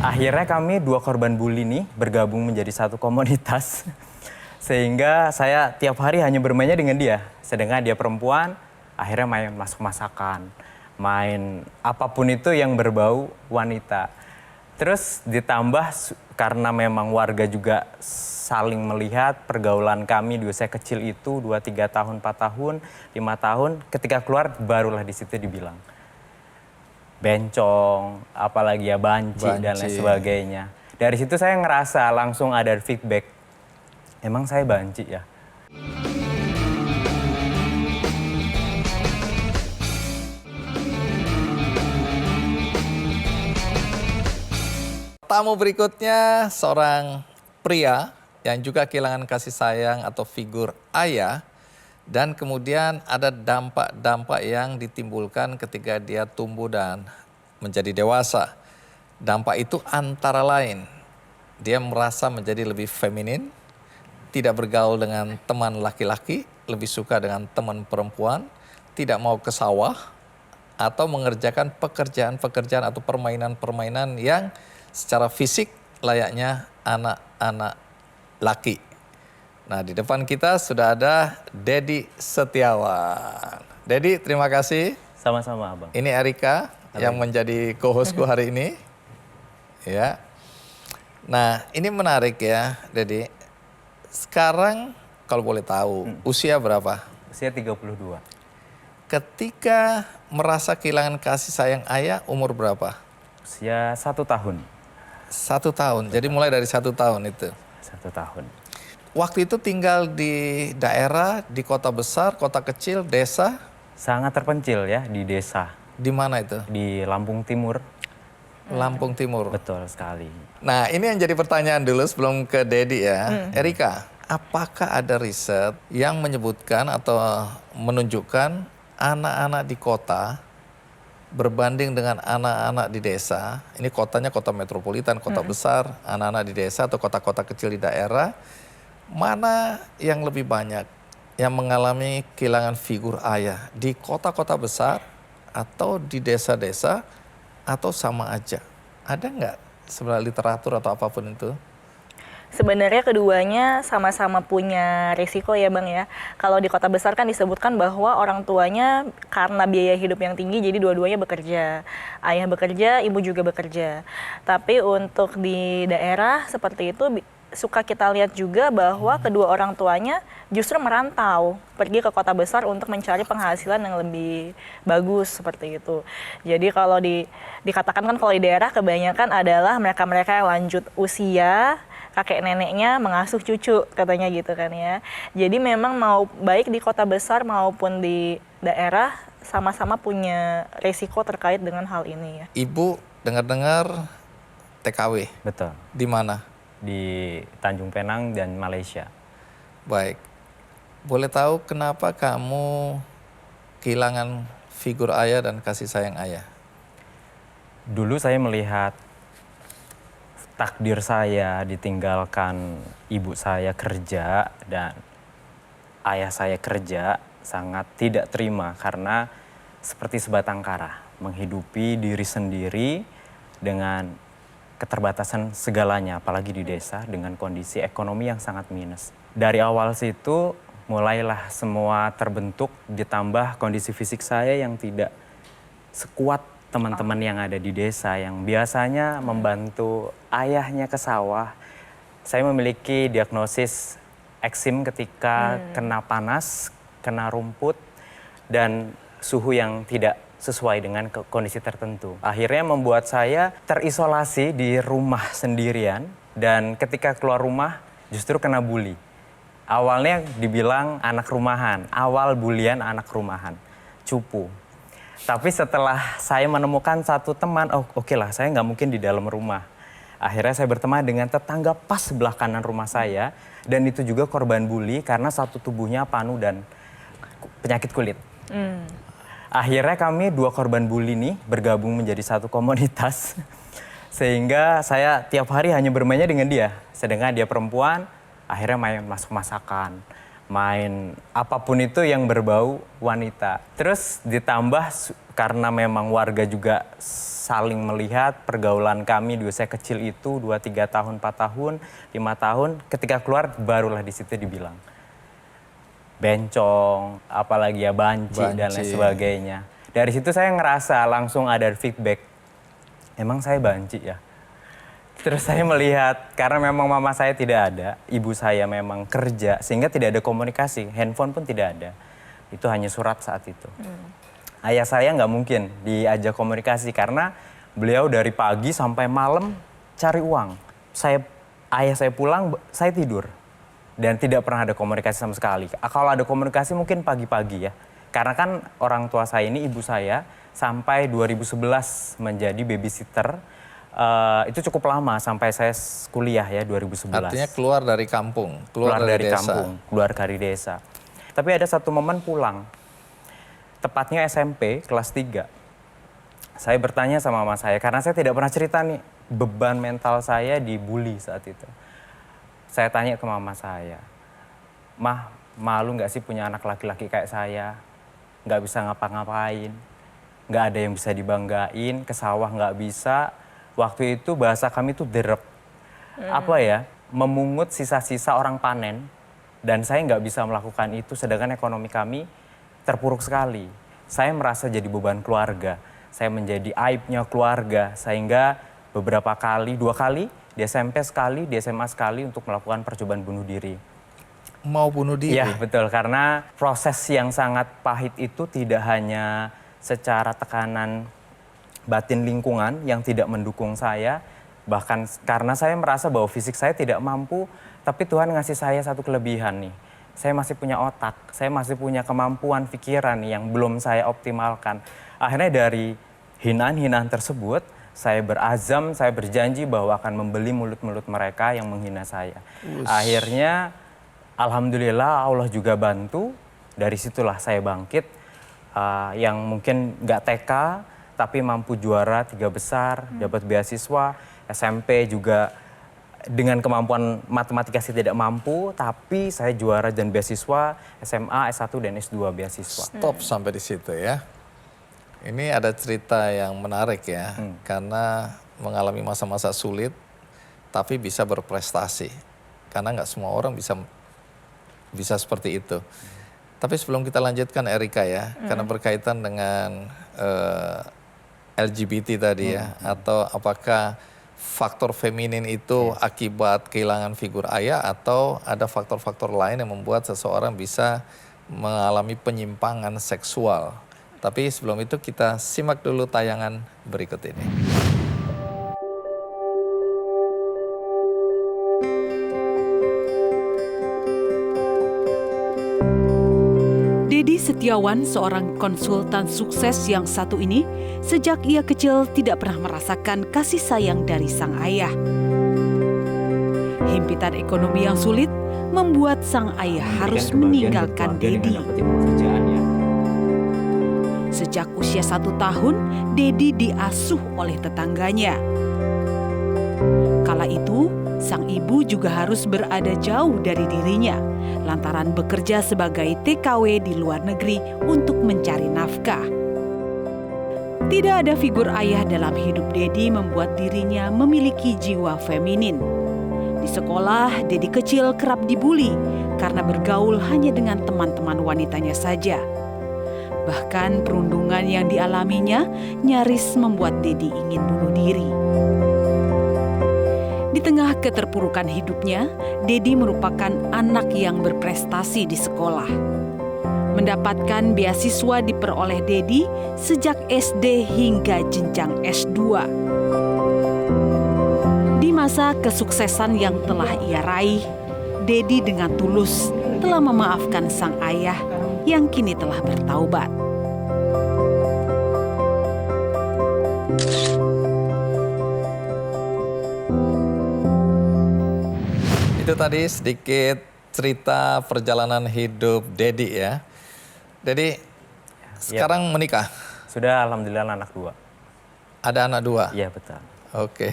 Akhirnya kami dua korban bully nih bergabung menjadi satu komunitas. Sehingga saya tiap hari hanya bermainnya dengan dia. Sedangkan dia perempuan, akhirnya main masak-masakan. Main apapun itu yang berbau wanita. Terus ditambah karena memang warga juga saling melihat pergaulan kami di usia kecil itu 2-3 tahun, 4 tahun, 5 tahun, ketika keluar barulah di situ dibilang bencong, apalagi ya banci dan lain sebagainya. Dari situ saya ngerasa langsung ada feedback, emang saya banci ya. Tamu berikutnya seorang pria yang juga kehilangan kasih sayang atau figur ayah, dan kemudian ada dampak-dampak yang ditimbulkan ketika dia tumbuh dan menjadi dewasa. Dampak itu antara lain dia merasa menjadi lebih feminin, tidak bergaul dengan teman laki-laki, lebih suka dengan teman perempuan, tidak mau ke sawah, atau mengerjakan pekerjaan-pekerjaan atau permainan-permainan yang secara fisik layaknya anak-anak laki. Nah, di depan kita sudah ada Dedi Setiawan. Dedi, terima kasih. Sama-sama, Abang. Ini Erika yang menjadi co-hostku hari ini. Ya. Nah, ini menarik ya, Dedi. Sekarang kalau boleh tahu, usia berapa? Usia 32. Ketika merasa kehilangan kasih sayang ayah, umur berapa? Usia 1 tahun. 1 tahun, jadi mulai dari 1 tahun itu. 1 tahun. Waktu itu tinggal di daerah, di kota besar, kota kecil, desa? Sangat terpencil ya di desa. Di mana itu? Di Lampung Timur. Lampung Timur. Betul sekali. Nah, ini yang jadi pertanyaan dulu sebelum ke Dedi ya. Erika, apakah ada riset yang menyebutkan atau menunjukkan anak-anak di kota berbanding dengan anak-anak di desa, ini kotanya kota metropolitan, kota besar, anak-anak di desa atau kota-kota kecil di daerah, mana yang lebih banyak yang mengalami kehilangan figur ayah? Di kota-kota besar atau di desa-desa atau sama aja? Ada nggak sebenarnya literatur atau apapun itu? Sebenarnya keduanya sama-sama punya risiko ya Bang ya. Kalau di kota besar kan disebutkan bahwa orang tuanya karena biaya hidup yang tinggi jadi dua-duanya bekerja. Ayah bekerja, ibu juga bekerja. Tapi untuk di daerah seperti itu suka kita lihat juga bahwa kedua orang tuanya justru merantau, pergi ke kota besar untuk mencari penghasilan yang lebih bagus seperti itu. Jadi kalau dikatakan kan kalau di daerah kebanyakan adalah mereka-mereka yang lanjut usia, kakek neneknya mengasuh cucu katanya gitu kan ya. Jadi memang mau baik di kota besar maupun di daerah sama-sama punya resiko terkait dengan hal ini ya. Ibu dengar-dengar TKW. Betul. Di mana? Di Tanjung Pinang dan Malaysia. Baik. Boleh tahu kenapa kamu kehilangan figur ayah dan kasih sayang ayah? Dulu saya melihat takdir saya ditinggalkan ibu saya kerja dan ayah saya kerja sangat tidak terima karena seperti sebatang kara menghidupi diri sendiri dengan keterbatasan segalanya apalagi di desa dengan kondisi ekonomi yang sangat minus. Dari awal situ mulailah semua terbentuk ditambah kondisi fisik saya yang tidak sekuat teman-teman yang ada di desa yang biasanya membantu ayahnya ke sawah. Saya memiliki diagnosis eksim ketika kena panas, kena rumput, dan suhu yang tidak sesuai dengan kondisi tertentu. Akhirnya membuat saya terisolasi di rumah sendirian dan ketika keluar rumah justru kena bully. Awalnya dibilang anak rumahan, awal bulian anak rumahan, cupu. Tapi setelah saya menemukan satu teman, oke lah saya nggak mungkin di dalam rumah. Akhirnya saya berteman dengan tetangga pas sebelah kanan rumah saya. Dan itu juga korban bully karena satu tubuhnya panu dan penyakit kulit. Akhirnya kami 2 korban bully nih bergabung menjadi satu komunitas. Sehingga saya tiap hari hanya bermainnya dengan dia. Sedangkan dia perempuan, akhirnya main masak-masakan. Main apapun itu yang berbau wanita. Terus ditambah karena memang warga juga saling melihat pergaulan kami di usia kecil itu 2-3 tahun, 4 tahun, 5 tahun. Ketika keluar barulah di situ dibilang bencong, apalagi ya banci dan lain sebagainya. Dari situ saya ngerasa langsung ada feedback, emang saya banci ya. Terus saya melihat, karena memang mama saya tidak ada, ibu saya memang kerja, sehingga tidak ada komunikasi, handphone pun tidak ada. Itu hanya surat saat itu. Ayah saya nggak mungkin diajak komunikasi, karena beliau dari pagi sampai malam cari uang. Ayah saya pulang, saya tidur. Dan tidak pernah ada komunikasi sama sekali. Kalau ada komunikasi mungkin pagi-pagi ya. Karena kan orang tua saya ini, ibu saya, sampai 2011 menjadi babysitter. Itu cukup lama sampai saya kuliah ya 2011. Artinya keluar dari kampung, keluar dari desa. kampung, keluar dari desa. Tapi ada satu momen pulang, tepatnya SMP kelas 3. Saya bertanya sama mama saya, karena saya tidak pernah cerita nih, beban mental saya dibully saat itu. Saya tanya ke mama saya, "Mah, malu nggak sih punya anak laki-laki kayak saya? Nggak bisa ngapa-ngapain, nggak ada yang bisa dibanggain, ke sawah nggak bisa." Waktu itu bahasa kami tuh derep. Apa ya, memungut sisa-sisa orang panen. Dan saya nggak bisa melakukan itu, sedangkan ekonomi kami terpuruk sekali. Saya merasa jadi beban keluarga. Saya menjadi aibnya keluarga, sehingga beberapa kali, 2 kali, di SMP sekali, di SMA sekali untuk melakukan percobaan bunuh diri. Mau bunuh diri? Iya betul, karena proses yang sangat pahit itu tidak hanya secara tekanan batin lingkungan yang tidak mendukung saya, bahkan karena saya merasa bahwa fisik saya tidak mampu, tapi Tuhan ngasih saya satu kelebihan nih. Saya masih punya otak, saya masih punya kemampuan pikiran nih yang belum saya optimalkan. Akhirnya dari hinaan-hinaan tersebut, saya berazam, saya berjanji bahwa akan membeli mulut-mulut mereka yang menghina saya. Akhirnya, alhamdulillah Allah juga bantu, dari situlah saya bangkit, yang mungkin nggak TK, tapi mampu juara 3 besar, dapat beasiswa, SMP juga dengan kemampuan matematika saya tidak mampu, tapi saya juara dan beasiswa, SMA, S1 dan S2 beasiswa. Stop sampai di situ ya. Ini ada cerita yang menarik ya, karena mengalami masa-masa sulit, tapi bisa berprestasi. Karena nggak semua orang bisa seperti itu. Tapi sebelum kita lanjutkan Erika ya, karena berkaitan dengan LGBT tadi ya, atau apakah faktor feminin itu akibat kehilangan figur ayah atau ada faktor-faktor lain yang membuat seseorang bisa mengalami penyimpangan seksual. Tapi sebelum itu kita simak dulu tayangan berikut ini. Dedi Setiawan, seorang konsultan sukses yang satu ini, sejak ia kecil tidak pernah merasakan kasih sayang dari sang ayah. Himpitan ekonomi yang sulit membuat sang ayah harus meninggalkan Dedi. Sejak usia 1 tahun, Dedi diasuh oleh tetangganya. Kala itu, sang ibu juga harus berada jauh dari dirinya, lantaran bekerja sebagai TKW di luar negeri untuk mencari nafkah. Tidak ada figur ayah dalam hidup Dedi membuat dirinya memiliki jiwa feminin. Di sekolah, Dedi kecil kerap dibuli karena bergaul hanya dengan teman-teman wanitanya saja. Bahkan perundungan yang dialaminya nyaris membuat Dedi ingin bunuh diri. Di tengah keterpurukan hidupnya, Dedi merupakan anak yang berprestasi di sekolah. Mendapatkan beasiswa diperoleh Dedi sejak SD hingga jenjang S2. Di masa kesuksesan yang telah ia raih, Dedi dengan tulus telah memaafkan sang ayah yang kini telah bertaubat. Itu tadi sedikit cerita perjalanan hidup Dedi ya. Dedi sekarang menikah? Sudah alhamdulillah anak 2. Ada anak 2? Iya betul. Oke,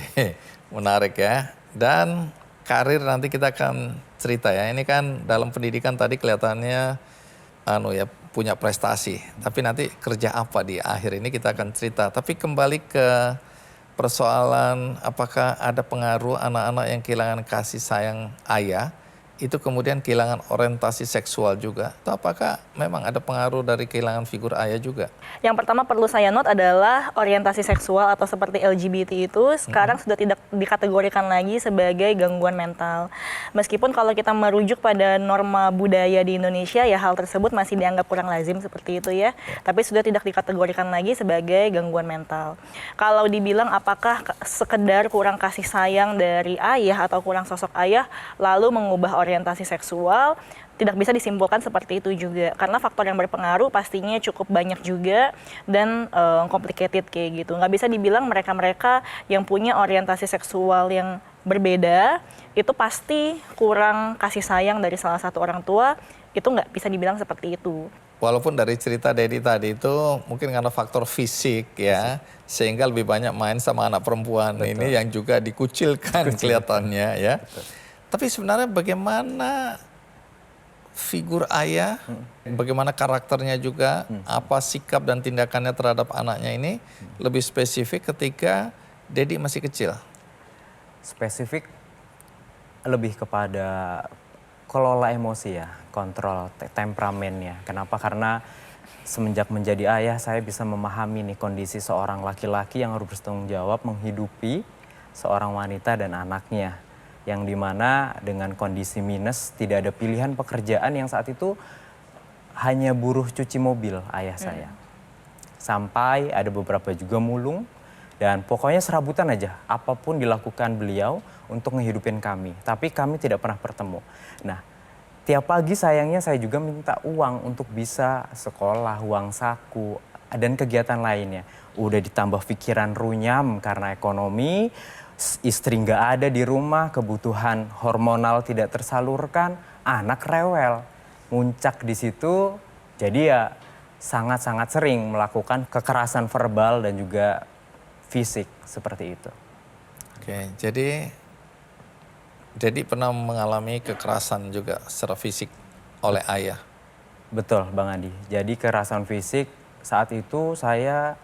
menarik ya. Dan karir nanti kita akan cerita ya. Ini kan dalam pendidikan tadi kelihatannya punya prestasi. Tapi nanti kerja apa di akhir ini kita akan cerita. Tapi kembali ke persoalan apakah ada pengaruh anak-anak yang kehilangan kasih sayang ayah itu kemudian kehilangan orientasi seksual juga. Atau apakah memang ada pengaruh dari kehilangan figur ayah juga? Yang pertama perlu saya note adalah orientasi seksual atau seperti LGBT itu sekarang sudah tidak dikategorikan lagi sebagai gangguan mental. Meskipun kalau kita merujuk pada norma budaya di Indonesia ya hal tersebut masih dianggap kurang lazim seperti itu ya. Tapi sudah tidak dikategorikan lagi sebagai gangguan mental. Kalau dibilang apakah sekedar kurang kasih sayang dari ayah atau kurang sosok ayah lalu mengubah orientasi seksual, tidak bisa disimpulkan seperti itu juga karena faktor yang berpengaruh pastinya cukup banyak juga dan complicated kayak gitu. Nggak bisa dibilang mereka-mereka yang punya orientasi seksual yang berbeda itu pasti kurang kasih sayang dari salah satu orang tua, itu nggak bisa dibilang seperti itu. Walaupun dari cerita Dedi tadi itu mungkin karena faktor fisik ya, sehingga lebih banyak main sama anak perempuan ini yang juga dikucilkan kelihatannya ya. Tapi sebenarnya bagaimana figur ayah, bagaimana karakternya juga, apa sikap dan tindakannya terhadap anaknya ini lebih spesifik ketika Dedi masih kecil? Spesifik lebih kepada kelola emosi ya, kontrol temperamennya. Kenapa? Karena semenjak menjadi ayah saya bisa memahami nih kondisi seorang laki-laki yang harus bertanggung jawab menghidupi seorang wanita dan anaknya. Yang dimana dengan kondisi minus tidak ada pilihan pekerjaan yang saat itu hanya buruh cuci mobil ayah saya. Sampai ada beberapa juga mulung dan pokoknya serabutan aja apapun dilakukan beliau untuk ngehidupin kami. Tapi kami tidak pernah bertemu. Nah tiap pagi sayangnya saya juga minta uang untuk bisa sekolah, uang saku dan kegiatan lainnya. Udah ditambah pikiran runyam karena ekonomi. Istri nggak ada di rumah, kebutuhan hormonal tidak tersalurkan, anak rewel, muncak di situ. Jadi ya sangat-sangat sering melakukan kekerasan verbal dan juga fisik seperti itu. Oke, jadi Dedi pernah mengalami kekerasan juga secara fisik oleh ayah. Betul Bang Andi, jadi kekerasan fisik saat itu saya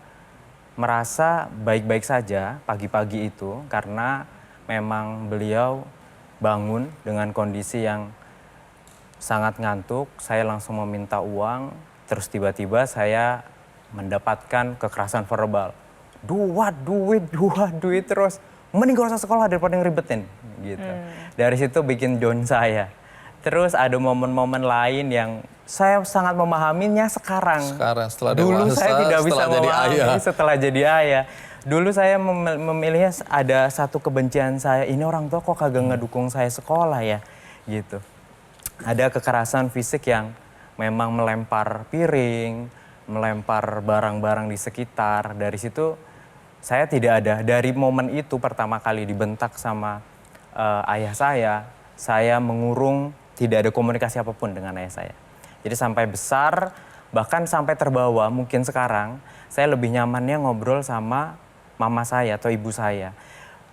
merasa baik-baik saja pagi-pagi itu karena memang beliau bangun dengan kondisi yang sangat ngantuk. Saya langsung meminta uang, terus tiba-tiba saya mendapatkan kekerasan verbal. Dua duit terus. Mending gak usah sekolah daripada yang ribetin gitu. Dari situ bikin down saya. Terus ada momen-momen lain yang saya sangat memahaminya sekarang. Sekarang setelah dulu dewasa, saya tidak bisa setelah jadi memahami ayah. setelah jadi ayah. Dulu saya memilihnya ada satu kebencian saya, ini orang tua kok kagak ngedukung saya sekolah ya gitu. Ada kekerasan fisik yang memang melempar piring, melempar barang-barang di sekitar. Dari situ saya tidak ada, dari momen itu pertama kali dibentak sama ayah saya mengurung, tidak ada komunikasi apapun dengan ayah saya. Jadi sampai besar, bahkan sampai terbawa, mungkin sekarang saya lebih nyamannya ngobrol sama mama saya atau ibu saya.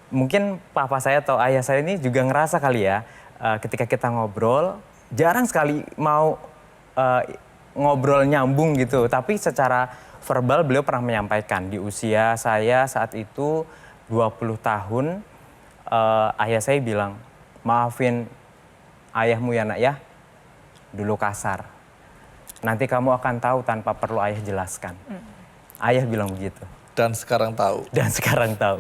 Mungkin papa saya atau ayah saya ini juga ngerasa kali ya, ketika kita ngobrol, jarang sekali mau ngobrol nyambung gitu. Tapi secara verbal beliau pernah menyampaikan, di usia saya saat itu 20 tahun, ayah saya bilang, maafin ayahmu ya nak ya, dulu kasar. Nanti kamu akan tahu tanpa perlu ayah jelaskan. Ayah bilang begitu. Dan sekarang tahu. Dan sekarang tahu.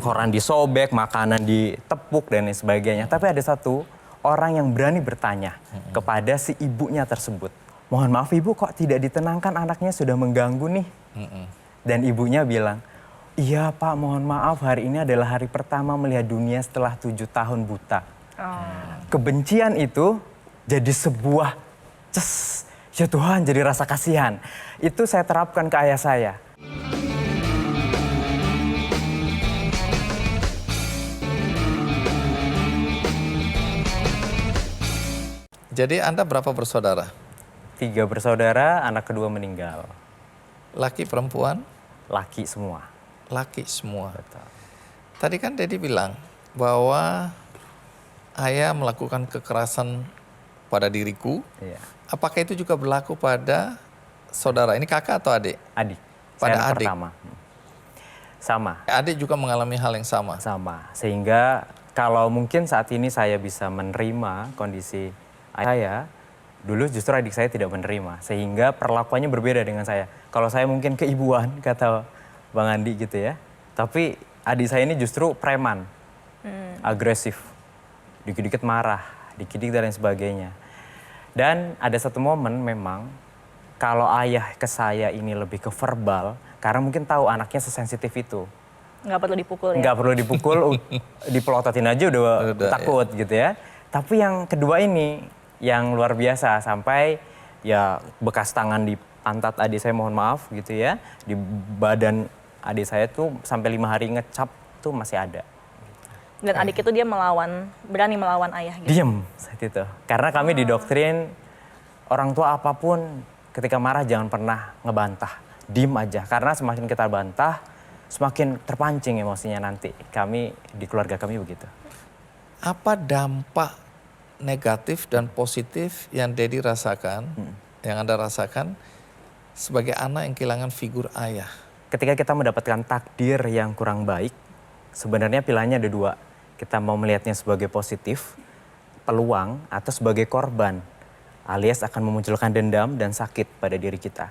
Koran disobek, makanan ditepuk dan lain sebagainya. Tapi ada satu orang yang berani bertanya kepada si ibunya tersebut. Mohon maaf ibu, kok tidak ditenangkan, anaknya sudah mengganggu nih. Dan ibunya bilang, iya pak, mohon maaf, hari ini adalah hari pertama melihat dunia setelah 7 tahun buta. Kebencian itu jadi sebuah ya Tuhan, jadi rasa kasihan. Itu saya terapkan ke ayah saya. Jadi Anda berapa bersaudara? 3 bersaudara, anak kedua meninggal. Laki perempuan? Laki semua. Laki semua. Betul. Tadi kan Dedi bilang bahwa ayah melakukan kekerasan pada diriku. Iya. Apakah itu juga berlaku pada saudara? Ini kakak atau adik? Adik. Pada Saya adik. pertama. Sama. Adik juga mengalami hal yang sama. Sama. Sehingga kalau mungkin saat ini saya bisa menerima kondisi ayah saya, dulu justru adik saya tidak menerima. Sehingga perlakuannya berbeda dengan saya. Kalau saya mungkin keibuan, kata Bang Andi gitu ya. Tapi adik saya ini justru preman, agresif, dikit-dikit marah, dikit-dikit dan lain sebagainya. Dan ada satu momen memang, kalau ayah ke saya ini lebih ke verbal, karena mungkin tahu anaknya sesensitif itu. Nggak perlu dipukul ya? Nggak perlu dipukul, dipelototin aja udah takut gitu ya. Tapi yang kedua ini, yang luar biasa, sampai ya bekas tangan di pantat adik saya, mohon maaf gitu ya. Di badan adik saya tuh sampai 5 hari ngecap tuh masih ada. Dan adik itu dia berani melawan ayah gitu? Diem saat itu. Karena kami didoktrin, orang tua apapun ketika marah jangan pernah ngebantah. Diem aja, karena semakin kita bantah, semakin terpancing emosinya nanti. Kami, di keluarga kami begitu. Apa dampak negatif dan positif yang Dedi rasakan, yang Anda rasakan sebagai anak yang kehilangan figur ayah? Ketika kita mendapatkan takdir yang kurang baik, sebenarnya pilihannya ada 2. Kita mau melihatnya sebagai positif, peluang, atau sebagai korban, alias akan memunculkan dendam dan sakit pada diri kita.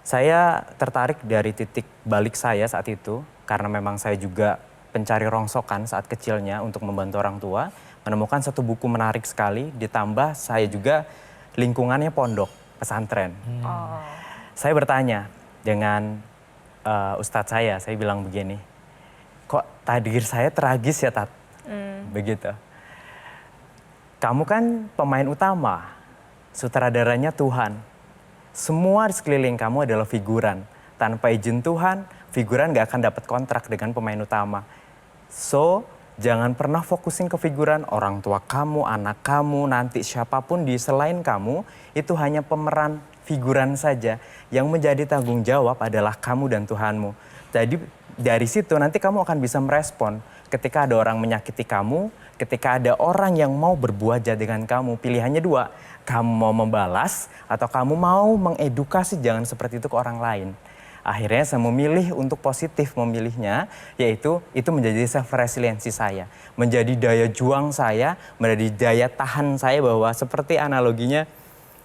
Saya tertarik dari titik balik saya saat itu, karena memang saya juga pencari rongsokan saat kecilnya untuk membantu orang tua, menemukan satu buku menarik sekali, ditambah saya juga lingkungannya pondok, pesantren. Saya bertanya dengan ustadz saya bilang begini, kok takdir saya tragis ya Tat? Begitu. Kamu kan pemain utama, sutradaranya Tuhan. Semua di sekeliling kamu adalah figuran. Tanpa izin Tuhan, figuran gak akan dapat kontrak dengan pemain utama. So, jangan pernah fokusin ke figuran orang tua kamu, anak kamu, nanti siapapun di selain kamu, itu hanya pemeran figuran saja. Yang menjadi tanggung jawab adalah kamu dan Tuhanmu. Jadi dari situ nanti kamu akan bisa merespon ketika ada orang menyakiti kamu, ketika ada orang yang mau berbuat jahat dengan kamu. Pilihannya 2, kamu mau membalas atau kamu mau mengedukasi jangan seperti itu ke orang lain. Akhirnya saya memilih untuk positif memilihnya, yaitu itu menjadi self resiliensi saya, menjadi daya juang saya, menjadi daya tahan saya, bahwa seperti analoginya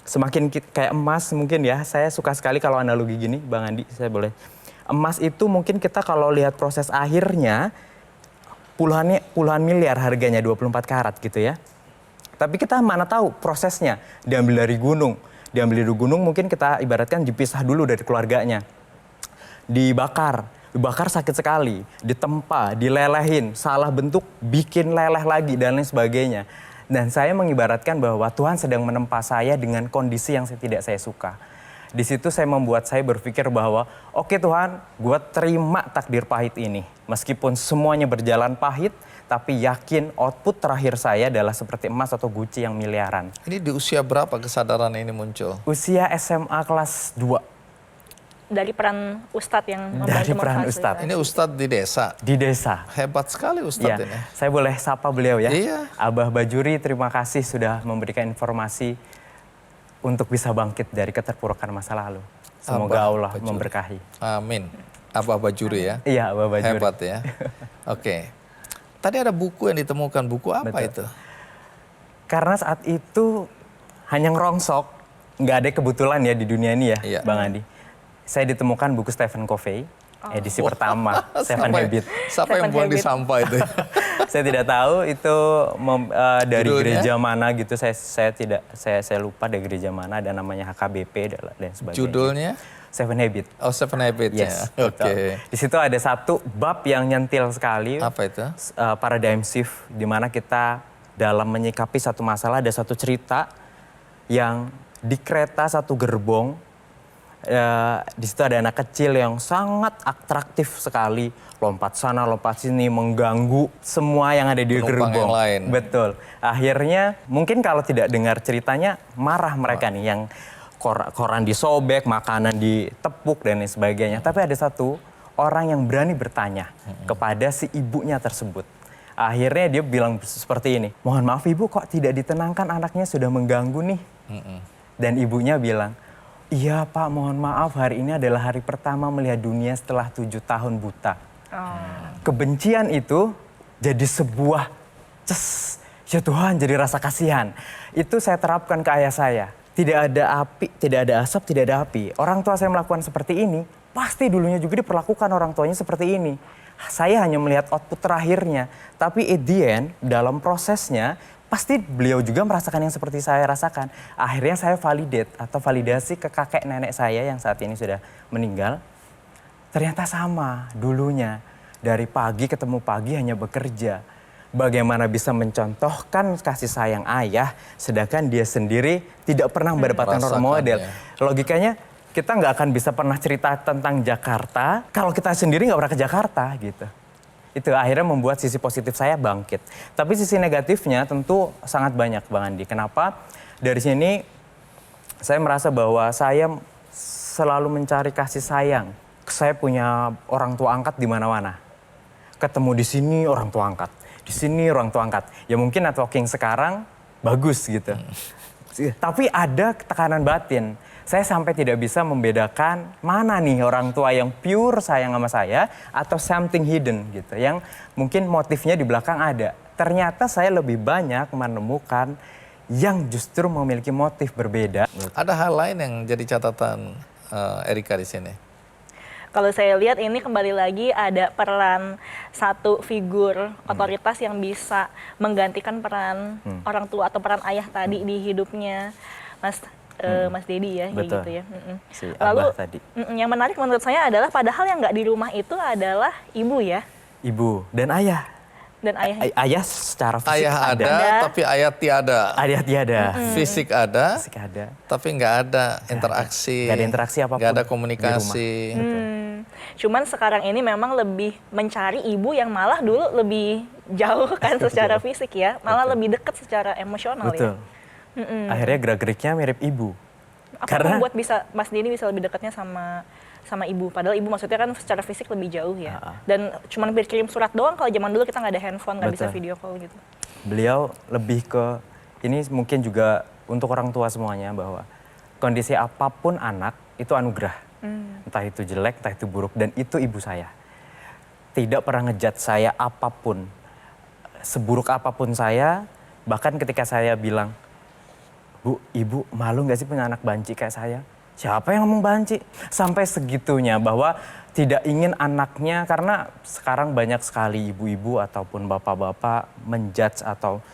semakin kayak emas mungkin ya. Saya suka sekali kalau analogi gini, Bang Andi, saya boleh. Emas itu mungkin kita kalau lihat proses akhirnya puluhan miliar harganya, 24 karat gitu ya. Tapi kita mana tahu prosesnya, diambil dari gunung. Diambil dari gunung mungkin kita ibaratkan dipisah dulu dari keluarganya. Dibakar sakit sekali, ditempa, dilelehin, salah bentuk, bikin leleh lagi dan lain sebagainya. Dan saya mengibaratkan bahwa Tuhan sedang menempa saya dengan kondisi yang tidak saya suka. Di situ saya membuat saya berpikir bahwa oke Tuhan, gue terima takdir pahit ini. Meskipun semuanya berjalan pahit, tapi yakin output terakhir saya adalah seperti emas atau Gucci yang miliaran. Ini di usia berapa kesadaran ini muncul? Usia SMA kelas 2. Dari peran ustadz yang Dari peran memfasilitasi. ustadz. Ini ustadz di desa. Di desa. Hebat sekali ustadz ini. Saya boleh sapa beliau ya? Iya. Abah Bajuri, terima kasih sudah memberikan informasi untuk bisa bangkit dari keterpurukan masa lalu. Semoga Abah Allah Bajuri. memberkahi. Amin. Abah Bajuri ya. Iya, Abah Bajuri. Hebat ya. Oke. Tadi ada buku yang ditemukan. Buku apa Betul. itu? Karena saat itu hanya ngerongsok, nggak ada kebetulan ya di dunia ini ya, Iya. Bang Andi. Saya ditemukan buku Stephen Covey, edisi pertama, Seven Siapa- Habits. Siapa yang Seven buang di Habits. sampah itu? Saya tidak tahu itu dari Judulnya? gereja mana gitu. Saya lupa dari gereja mana, ada namanya HKBP dan sebagainya. Judulnya? Seven Habits. Oh, Seven Habits Yes, ya. betul. Oke. Di situ ada satu bab yang nyentil sekali. Apa itu? Paradigm shift, di mana kita dalam menyikapi satu masalah, ada satu cerita yang di kereta satu gerbong. Di situ ada anak kecil yang sangat atraktif sekali, lompat sana lompat sini, mengganggu semua yang ada di Penumpang gerbong. yang lain. Betul. Akhirnya mungkin kalau tidak dengar ceritanya marah mereka nih, yang koran disobek, makanan ditepuk dan lain sebagainya. Tapi ada satu orang yang berani bertanya kepada si ibunya tersebut. Akhirnya dia bilang seperti ini, mohon maaf ibu, kok tidak ditenangkan, anaknya sudah mengganggu nih. Dan ibunya bilang, iya Pak, mohon maaf, hari ini adalah hari pertama melihat dunia setelah 7 tahun buta. Kebencian itu jadi sebuah ya Tuhan, jadi rasa kasihan. Itu saya terapkan ke ayah saya. Tidak ada api, tidak ada asap, tidak ada api. Orang tua saya melakukan seperti ini, pasti dulunya juga diperlakukan orang tuanya seperti ini. Saya hanya melihat output terakhirnya, tapi at the end, dalam prosesnya, pasti beliau juga merasakan yang seperti saya rasakan. Akhirnya saya validasi ke kakek nenek saya yang saat ini sudah meninggal. Ternyata sama dulunya, dari pagi ketemu pagi hanya bekerja. Bagaimana bisa mencontohkan kasih sayang ayah, sedangkan dia sendiri tidak pernah mendapatkan role model. Ya. Logikanya kita nggak akan bisa pernah cerita tentang Jakarta kalau kita sendiri nggak pernah ke Jakarta gitu. Itu akhirnya membuat sisi positif saya bangkit. Tapi sisi negatifnya tentu sangat banyak Bang Andi. Kenapa? Dari sini saya merasa bahwa saya selalu mencari kasih sayang. Saya punya orang tua angkat di mana-mana. Ketemu di sini orang tua angkat. Di sini orang tua angkat. Ya mungkin networking sekarang bagus gitu. Tapi ada tekanan batin. Saya sampai tidak bisa membedakan mana nih orang tua yang pure sayang sama saya atau something hidden gitu. Yang mungkin motifnya di belakang ada. Ternyata saya lebih banyak menemukan yang justru memiliki motif berbeda. Ada hal lain yang jadi catatan Erika di sini. Kalau saya lihat ini kembali lagi ada peran satu figur otoritas yang bisa menggantikan peran orang tua atau peran ayah tadi di hidupnya Mas Dedi ya, kayak Betul. gitu ya. Si Lalu Abah tadi. Yang menarik menurut saya adalah padahal yang nggak di rumah itu adalah ibu ya Ibu dan ayah. dan ayah. Ayah secara fisik Ayah ada, tapi ayah tiada. Ayah tiada. Fisik ada, Fisik ada. tapi nggak ada interaksi. Nggak ada interaksi apapun Nggak ada di komunikasi. Cuman sekarang ini memang lebih mencari ibu yang malah dulu lebih jauh kan secara fisik ya, malah lebih dekat secara emosional Betul. ya. Akhirnya gerak-geriknya mirip ibu. Apa yang membuat Mas Denny bisa lebih dekatnya sama ibu? Padahal ibu maksudnya kan secara fisik lebih jauh ya. Dan cuman berkirim surat doang, kalau zaman dulu kita nggak ada handphone, nggak bisa Betul. video call gitu. Beliau lebih ke, ini mungkin juga untuk orang tua semuanya, bahwa kondisi apapun anak itu anugerah. Entah itu jelek, entah itu buruk, dan itu ibu saya. Tidak pernah ngejudge saya apapun. Seburuk apapun saya, bahkan ketika saya bilang, Bu, ibu malu nggak sih punya anak banci kayak saya? Siapa yang ngomong banci? Sampai segitunya bahwa tidak ingin anaknya, karena sekarang banyak sekali ibu-ibu ataupun bapak-bapak menjudge atau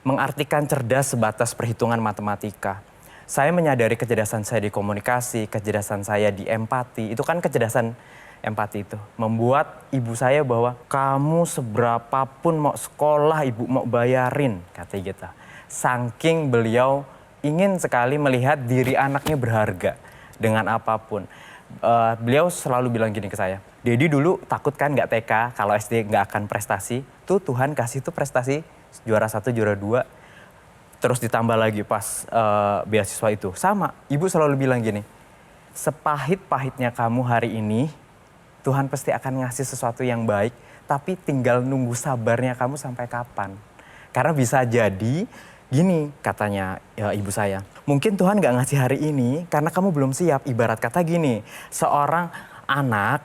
mengartikan cerdas sebatas perhitungan matematika. Saya menyadari kecerdasan saya di komunikasi, kecerdasan saya di empati, itu kan kecerdasan empati itu. Membuat ibu saya bahwa kamu seberapapun mau sekolah ibu mau bayarin, katanya gitu. Saking beliau ingin sekali melihat diri anaknya berharga dengan apapun. Beliau selalu bilang gini ke saya, Dedi dulu takut kan nggak TK, kalau SD nggak akan prestasi. Tuh Tuhan kasih tuh prestasi, juara 1, juara 2. Terus ditambah lagi pas beasiswa itu. Sama, ibu selalu bilang gini, sepahit-pahitnya kamu hari ini, Tuhan pasti akan ngasih sesuatu yang baik, tapi tinggal nunggu sabarnya kamu sampai kapan. Karena bisa jadi, gini katanya ya, ibu saya, mungkin Tuhan gak ngasih hari ini karena kamu belum siap. Ibarat kata gini, seorang anak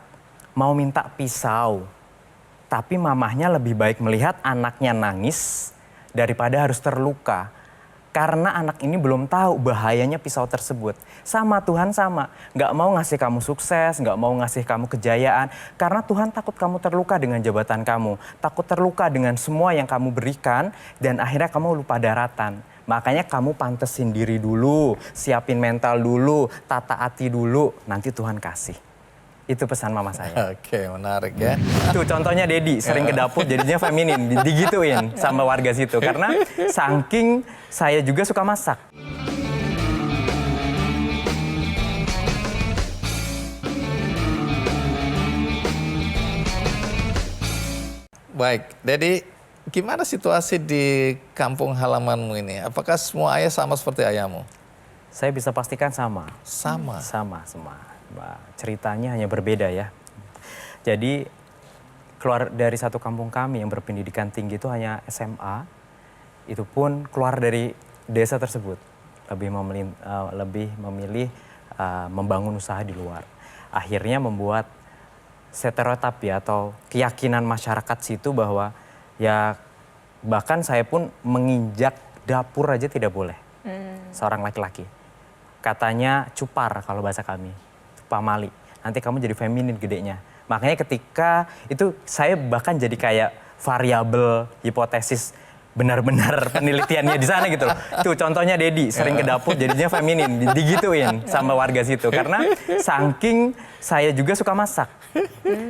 mau minta pisau, tapi mamahnya lebih baik melihat anaknya nangis daripada harus terluka. Karena anak ini belum tahu bahayanya pisau tersebut. Sama Tuhan sama, gak mau ngasih kamu sukses, gak mau ngasih kamu kejayaan. Karena Tuhan takut kamu terluka dengan jabatan kamu. Takut terluka dengan semua yang kamu berikan dan akhirnya kamu lupa daratan. Makanya kamu pantesin diri dulu, siapin mental dulu, tata hati dulu, nanti Tuhan kasih. Itu pesan mama saya. Oke, menarik ya. Tuh contohnya Dedi sering ke dapur jadinya feminin, digituin sama warga situ. Karena saking saya juga suka masak. Baik, Dedi, gimana situasi di kampung halamanmu ini? Apakah semua ayah sama seperti ayahmu? Saya bisa pastikan sama. Sama. Sama. Ceritanya hanya berbeda ya. Jadi keluar dari satu kampung kami yang berpendidikan tinggi itu hanya SMA. Itu pun keluar dari desa tersebut. Lebih memilih membangun usaha di luar. Akhirnya membuat stereotip ya atau keyakinan masyarakat situ bahwa Ya bahkan saya pun menginjak dapur aja tidak boleh. Seorang laki-laki. Katanya cupar kalau bahasa kami, pamali. Nanti kamu jadi feminin gedenya. Makanya ketika itu saya bahkan jadi kayak variabel hipotesis benar-benar penelitiannya di sana gitu loh. Tuh contohnya Dedi sering ke dapur jadinya feminin, digituin sama warga situ. Karena saking saya juga suka masak.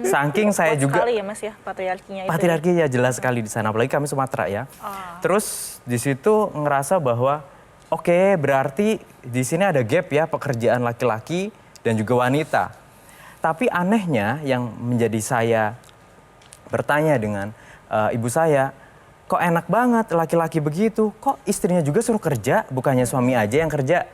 Saking saya juga sekali ya Mas ya patriarkinya itu. patriarki ya jelas sekali di sana, apalagi kami Sumatera ya. Terus di situ ngerasa bahwa oke, berarti di sini ada gap ya pekerjaan laki-laki dan juga wanita. Tapi anehnya yang menjadi saya bertanya dengan ibu saya, kok enak banget laki-laki begitu, kok istrinya juga suruh kerja, bukannya suami aja yang kerja.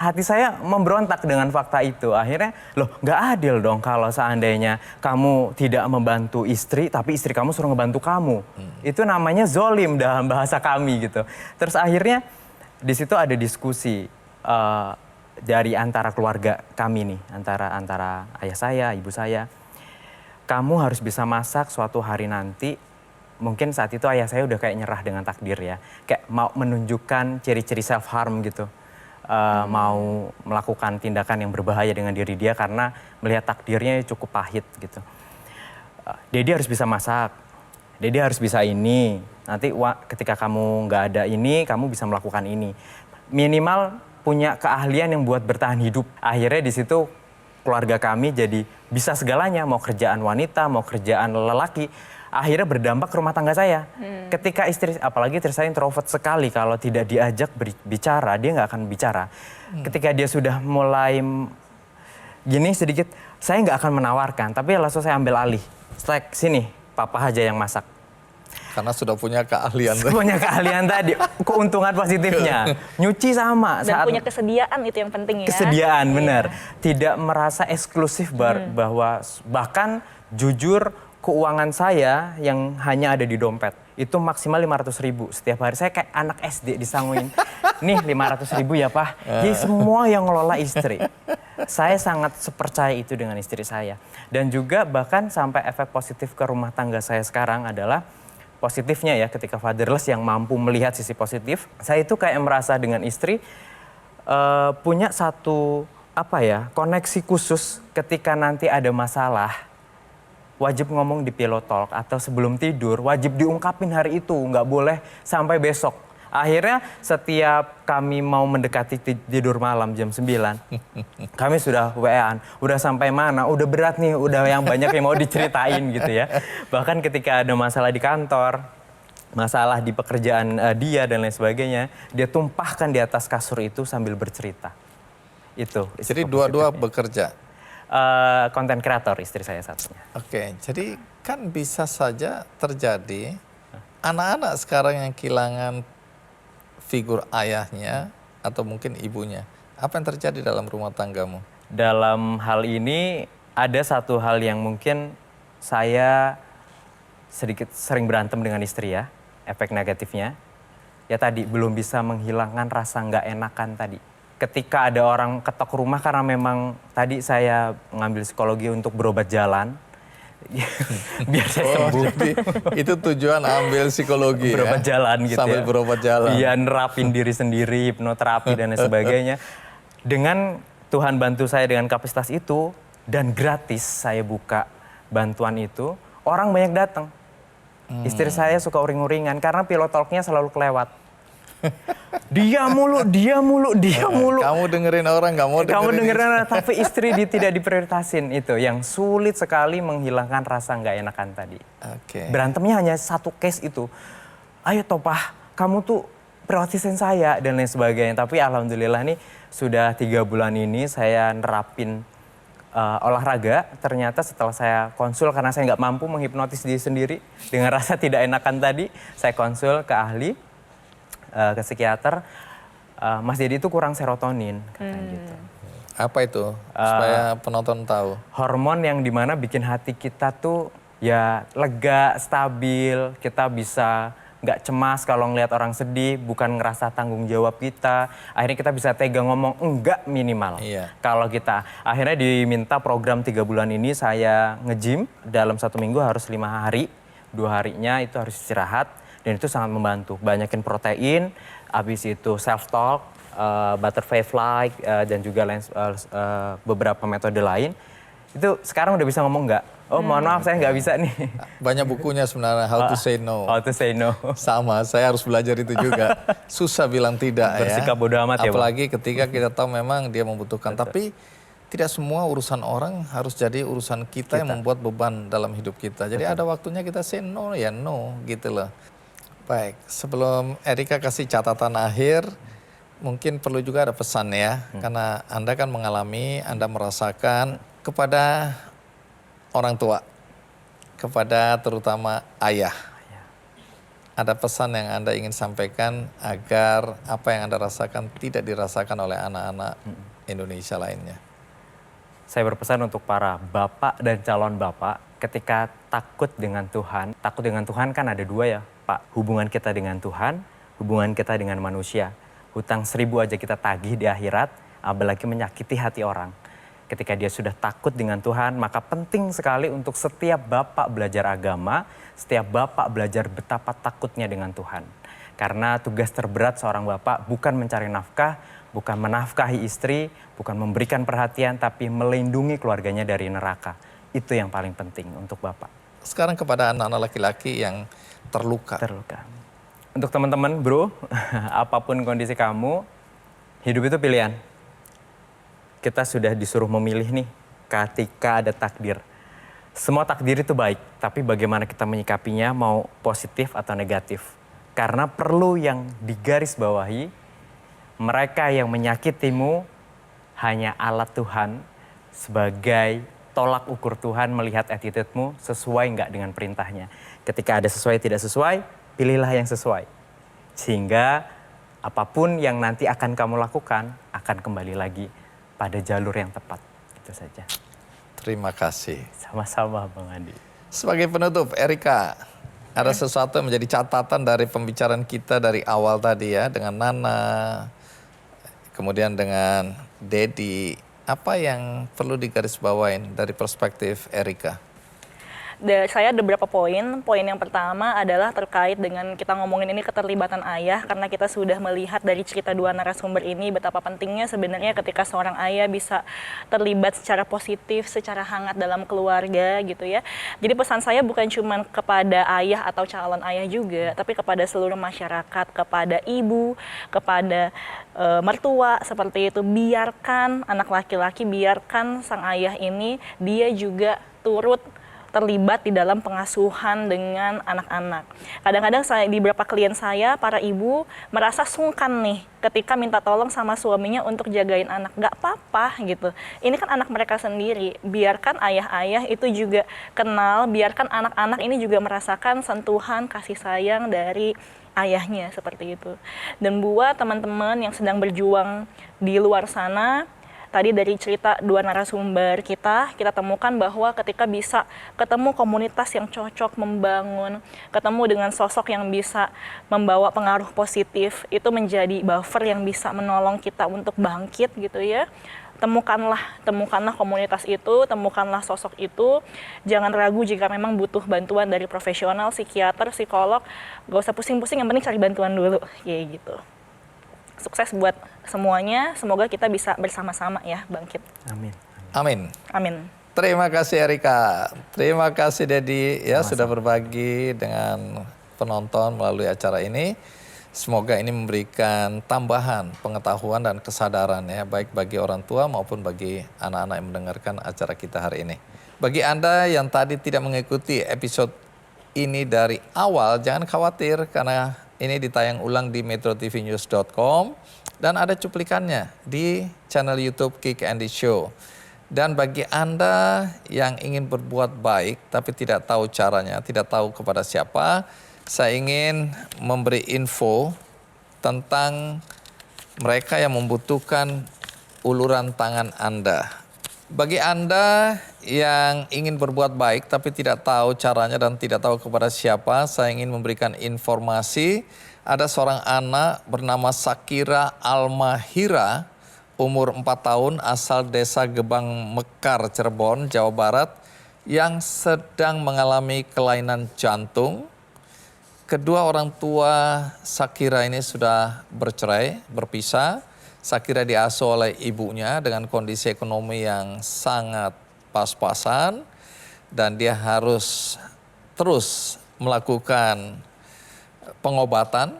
Hati saya memberontak dengan fakta itu. Akhirnya, loh nggak adil dong kalau seandainya kamu tidak membantu istri, tapi istri kamu suruh ngebantu kamu. Itu namanya zolim dalam bahasa kami gitu. Terus akhirnya di situ ada diskusi dari antara keluarga kami nih, antara ayah saya, ibu saya. Kamu harus bisa masak suatu hari nanti. Mungkin saat itu ayah saya udah kayak nyerah dengan takdir ya. Kayak mau menunjukkan ciri-ciri self harm gitu. Mau melakukan tindakan yang berbahaya dengan diri dia karena melihat takdirnya cukup pahit gitu. Dedi harus bisa masak. Dedi harus bisa ini. Nanti ketika kamu nggak ada ini, kamu bisa melakukan ini. Minimal punya keahlian yang buat bertahan hidup. Akhirnya di situ keluarga kami jadi bisa segalanya, mau kerjaan wanita, mau kerjaan lelaki. Akhirnya berdampak ke rumah tangga saya. Ketika istri, apalagi istri saya introvert sekali, kalau tidak diajak bicara, dia nggak akan bicara. Ketika dia sudah mulai gini sedikit, saya nggak akan menawarkan, tapi langsung saya ambil alih. Sini, papa aja yang masak. Karena sudah punya keahlian. Punya keahlian tadi, keuntungan positifnya. Nyuci sama. Dan punya kesediaan itu yang penting ya. Kesediaan, benar. Tidak merasa eksklusif bahwa bahkan jujur keuangan saya yang hanya ada di dompet. Itu maksimal 500.000 setiap hari. Saya kayak anak SD disanguin. Nih 500.000 ya Pak. Jadi semua yang ngelola istri. Saya sangat sepercaya itu dengan istri saya. Dan juga bahkan sampai efek positif ke rumah tangga saya sekarang adalah positifnya ya ketika fatherless yang mampu melihat sisi positif. Saya itu kayak merasa dengan istri punya satu koneksi khusus ketika nanti ada masalah. Wajib ngomong di pillow talk atau sebelum tidur wajib diungkapin hari itu, nggak boleh sampai besok. Akhirnya setiap kami mau mendekati tidur malam jam 9, kami sudah WA-an, udah sampai mana, udah berat nih, udah yang banyak yang mau diceritain gitu ya. Bahkan ketika ada masalah di kantor, masalah di pekerjaan dia dan lain sebagainya, dia tumpahkan di atas kasur itu sambil bercerita. Itu. Jadi dua-dua bekerja? Konten kreator istri saya satunya. Oke, jadi kan bisa saja terjadi anak-anak sekarang yang kehilangan figur ayahnya atau mungkin ibunya. Apa yang terjadi dalam rumah tanggamu? Dalam hal ini ada satu hal yang mungkin saya sedikit sering berantem dengan istri ya, efek negatifnya. Ya tadi belum bisa menghilangkan rasa nggak enakan tadi. Ketika ada orang ketok rumah karena memang tadi saya ngambil psikologi untuk berobat jalan. Biar saya sembuh. Jadi itu tujuan ambil psikologi berobat jalan gitu sambil ya. berobat jalan. Iya, nerapin diri sendiri, hipnoterapi dan lain sebagainya. Dengan Tuhan bantu saya dengan kapasitas itu dan gratis saya buka bantuan itu, orang banyak datang. Istri saya suka uring-uringan karena pillow talk-nya selalu kelewat. Dia mulu. Kamu dengerin orang, nggak mau dengerin. Kamu dengerin orang, tapi istri tidak diprioritasin itu. Yang sulit sekali menghilangkan rasa nggak enakan tadi. Oke. Berantemnya hanya satu case itu. Ayo Topah, kamu tuh prioritasin saya dan lain sebagainya. Tapi alhamdulillah nih sudah 3 bulan ini saya nerapin olahraga. Ternyata setelah saya konsul karena saya nggak mampu menghipnotis diri sendiri dengan rasa tidak enakan tadi, saya konsul ke ahli. Ke psikiater, Mas Dedi itu kurang serotonin, katanya gitu. Apa itu? Supaya penonton tahu. Hormon yang dimana bikin hati kita tuh ya lega, stabil, kita bisa nggak cemas kalau ngelihat orang sedih, bukan ngerasa tanggung jawab kita. Akhirnya kita bisa tega ngomong enggak minimal. Iya. Kalau kita akhirnya diminta program 3 bulan ini saya nge-gym dalam 1 minggu harus 5 hari. 2 harinya itu harus istirahat dan itu sangat membantu. Banyakin protein, habis itu self-talk, butterfly flight, dan juga beberapa metode lain. Itu sekarang udah bisa ngomong nggak? Oh mohon maaf saya nggak bisa nih. Banyak bukunya sebenarnya, How to Say No. How to say no. Sama, saya harus belajar itu juga. Susah bilang tidak ya. Bersikap bodo amat ya, Bang. Apalagi ketika kita tahu memang dia membutuhkan. Tapi tidak semua urusan orang harus jadi urusan kita yang membuat beban dalam hidup kita. Jadi ada waktunya kita say no ya no gitu loh. Baik, sebelum Erika kasih catatan akhir, mungkin perlu juga ada pesan ya. Karena Anda kan mengalami, Anda merasakan kepada orang tua, kepada terutama ayah. Ada pesan yang Anda ingin sampaikan agar apa yang Anda rasakan tidak dirasakan oleh anak-anak Indonesia lainnya. Saya berpesan untuk para bapak dan calon bapak, ketika takut dengan Tuhan kan ada 2 ya Pak. Hubungan kita dengan Tuhan, hubungan kita dengan manusia. Hutang 1000 aja kita tagih di akhirat, apalagi menyakiti hati orang. Ketika dia sudah takut dengan Tuhan, maka penting sekali untuk setiap bapak belajar agama, setiap bapak belajar betapa takutnya dengan Tuhan. Karena tugas terberat seorang bapak bukan mencari nafkah, bukan menafkahi istri, bukan memberikan perhatian, tapi melindungi keluarganya dari neraka. Itu yang paling penting untuk bapak. Sekarang kepada anak-anak laki-laki yang terluka. Untuk teman-teman bro, apapun kondisi kamu, hidup itu pilihan. Kita sudah disuruh memilih nih ketika ada takdir. Semua takdir itu baik, tapi bagaimana kita menyikapinya mau positif atau negatif. Karena perlu yang digarisbawahi, mereka yang menyakitimu hanya alat Tuhan sebagai tolak ukur Tuhan melihat attitude-mu sesuai nggak dengan perintahnya. Ketika ada sesuai tidak sesuai, pilihlah yang sesuai. Sehingga apapun yang nanti akan kamu lakukan akan kembali lagi pada jalur yang tepat. Itu saja. Terima kasih. Sama-sama Bang Andi. Sebagai penutup, Erika, ada sesuatu yang menjadi catatan dari pembicaraan kita dari awal tadi ya, dengan Nana, kemudian dengan Dedi. Apa yang perlu digarisbawain dari perspektif Erika? Saya ada beberapa poin. Poin yang pertama adalah terkait dengan kita ngomongin ini keterlibatan ayah, karena kita sudah melihat dari cerita 2 narasumber ini betapa pentingnya sebenarnya ketika seorang ayah bisa terlibat secara positif, secara hangat dalam keluarga gitu ya. Jadi pesan saya bukan cuma kepada ayah atau calon ayah juga, tapi kepada seluruh masyarakat, kepada ibu, kepada mertua seperti itu. Biarkan anak laki-laki, biarkan sang ayah ini dia juga turut terlibat di dalam pengasuhan dengan anak-anak. Kadang-kadang di beberapa klien saya, para ibu merasa sungkan nih ketika minta tolong sama suaminya untuk jagain anak. Gak apa-apa gitu. Ini kan anak mereka sendiri. Biarkan ayah-ayah itu juga kenal, biarkan anak-anak ini juga merasakan sentuhan kasih sayang dari ayahnya seperti itu. Dan buat teman-teman yang sedang berjuang di luar sana, tadi dari cerita 2 narasumber kita temukan bahwa ketika bisa ketemu komunitas yang cocok membangun, ketemu dengan sosok yang bisa membawa pengaruh positif, itu menjadi buffer yang bisa menolong kita untuk bangkit gitu ya. Temukanlah komunitas itu, temukanlah sosok itu. Jangan ragu jika memang butuh bantuan dari profesional, psikiater, psikolog. Gak usah pusing-pusing, yang penting cari bantuan dulu, kayak gitu. Sukses buat semuanya, semoga kita bisa bersama-sama ya bangkit. Amin. Amin. Amin. Terima kasih Erika, terima kasih Dedi ya sudah berbagi dengan penonton melalui acara ini. Semoga ini memberikan tambahan pengetahuan dan kesadaran ya, baik bagi orang tua maupun bagi anak-anak yang mendengarkan acara kita hari ini. Bagi Anda yang tadi tidak mengikuti episode ini dari awal, jangan khawatir karena ini ditayang ulang di metrotvnews.com dan ada cuplikannya di channel YouTube Kick Andy Show. Dan bagi Anda yang ingin berbuat baik tapi tidak tahu caranya, tidak tahu kepada siapa, saya ingin memberi info tentang mereka yang membutuhkan uluran tangan Anda. Bagi Anda yang ingin berbuat baik tapi tidak tahu caranya dan tidak tahu kepada siapa, saya ingin memberikan informasi. Ada seorang anak bernama Sakira Almahira, umur 4 tahun, asal desa Gebang Mekar, Cirebon, Jawa Barat, yang sedang mengalami kelainan jantung. Kedua orang tua Shakira ini sudah bercerai, berpisah. Shakira diasuh oleh ibunya dengan kondisi ekonomi yang sangat pas-pasan dan dia harus terus melakukan pengobatan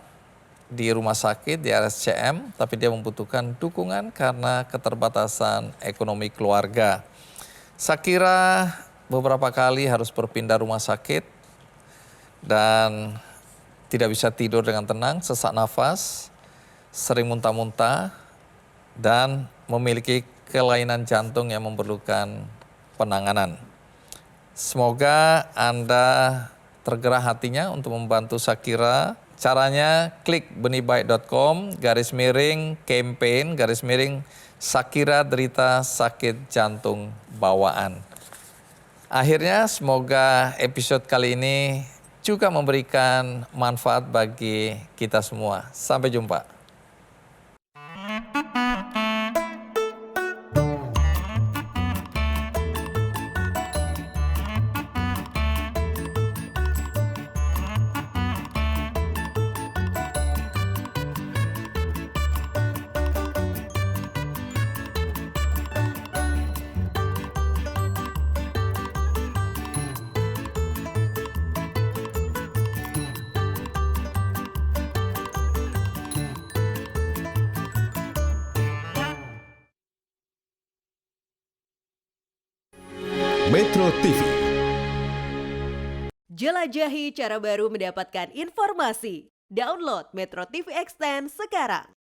di rumah sakit, di RSCM, tapi dia membutuhkan dukungan karena keterbatasan ekonomi keluarga. Shakira beberapa kali harus berpindah rumah sakit dan tidak bisa tidur dengan tenang, sesak nafas, sering muntah-muntah, dan memiliki kelainan jantung yang memerlukan penanganan. Semoga Anda tergerak hatinya untuk membantu Shakira. Caranya klik benihbaik.com/campaign Shakira derita sakit jantung bawaan. Akhirnya semoga episode kali ini juga memberikan manfaat bagi kita semua. Sampai jumpa. Metro TV. Jelajahi cara baru mendapatkan informasi. Download Metro TV Extend sekarang.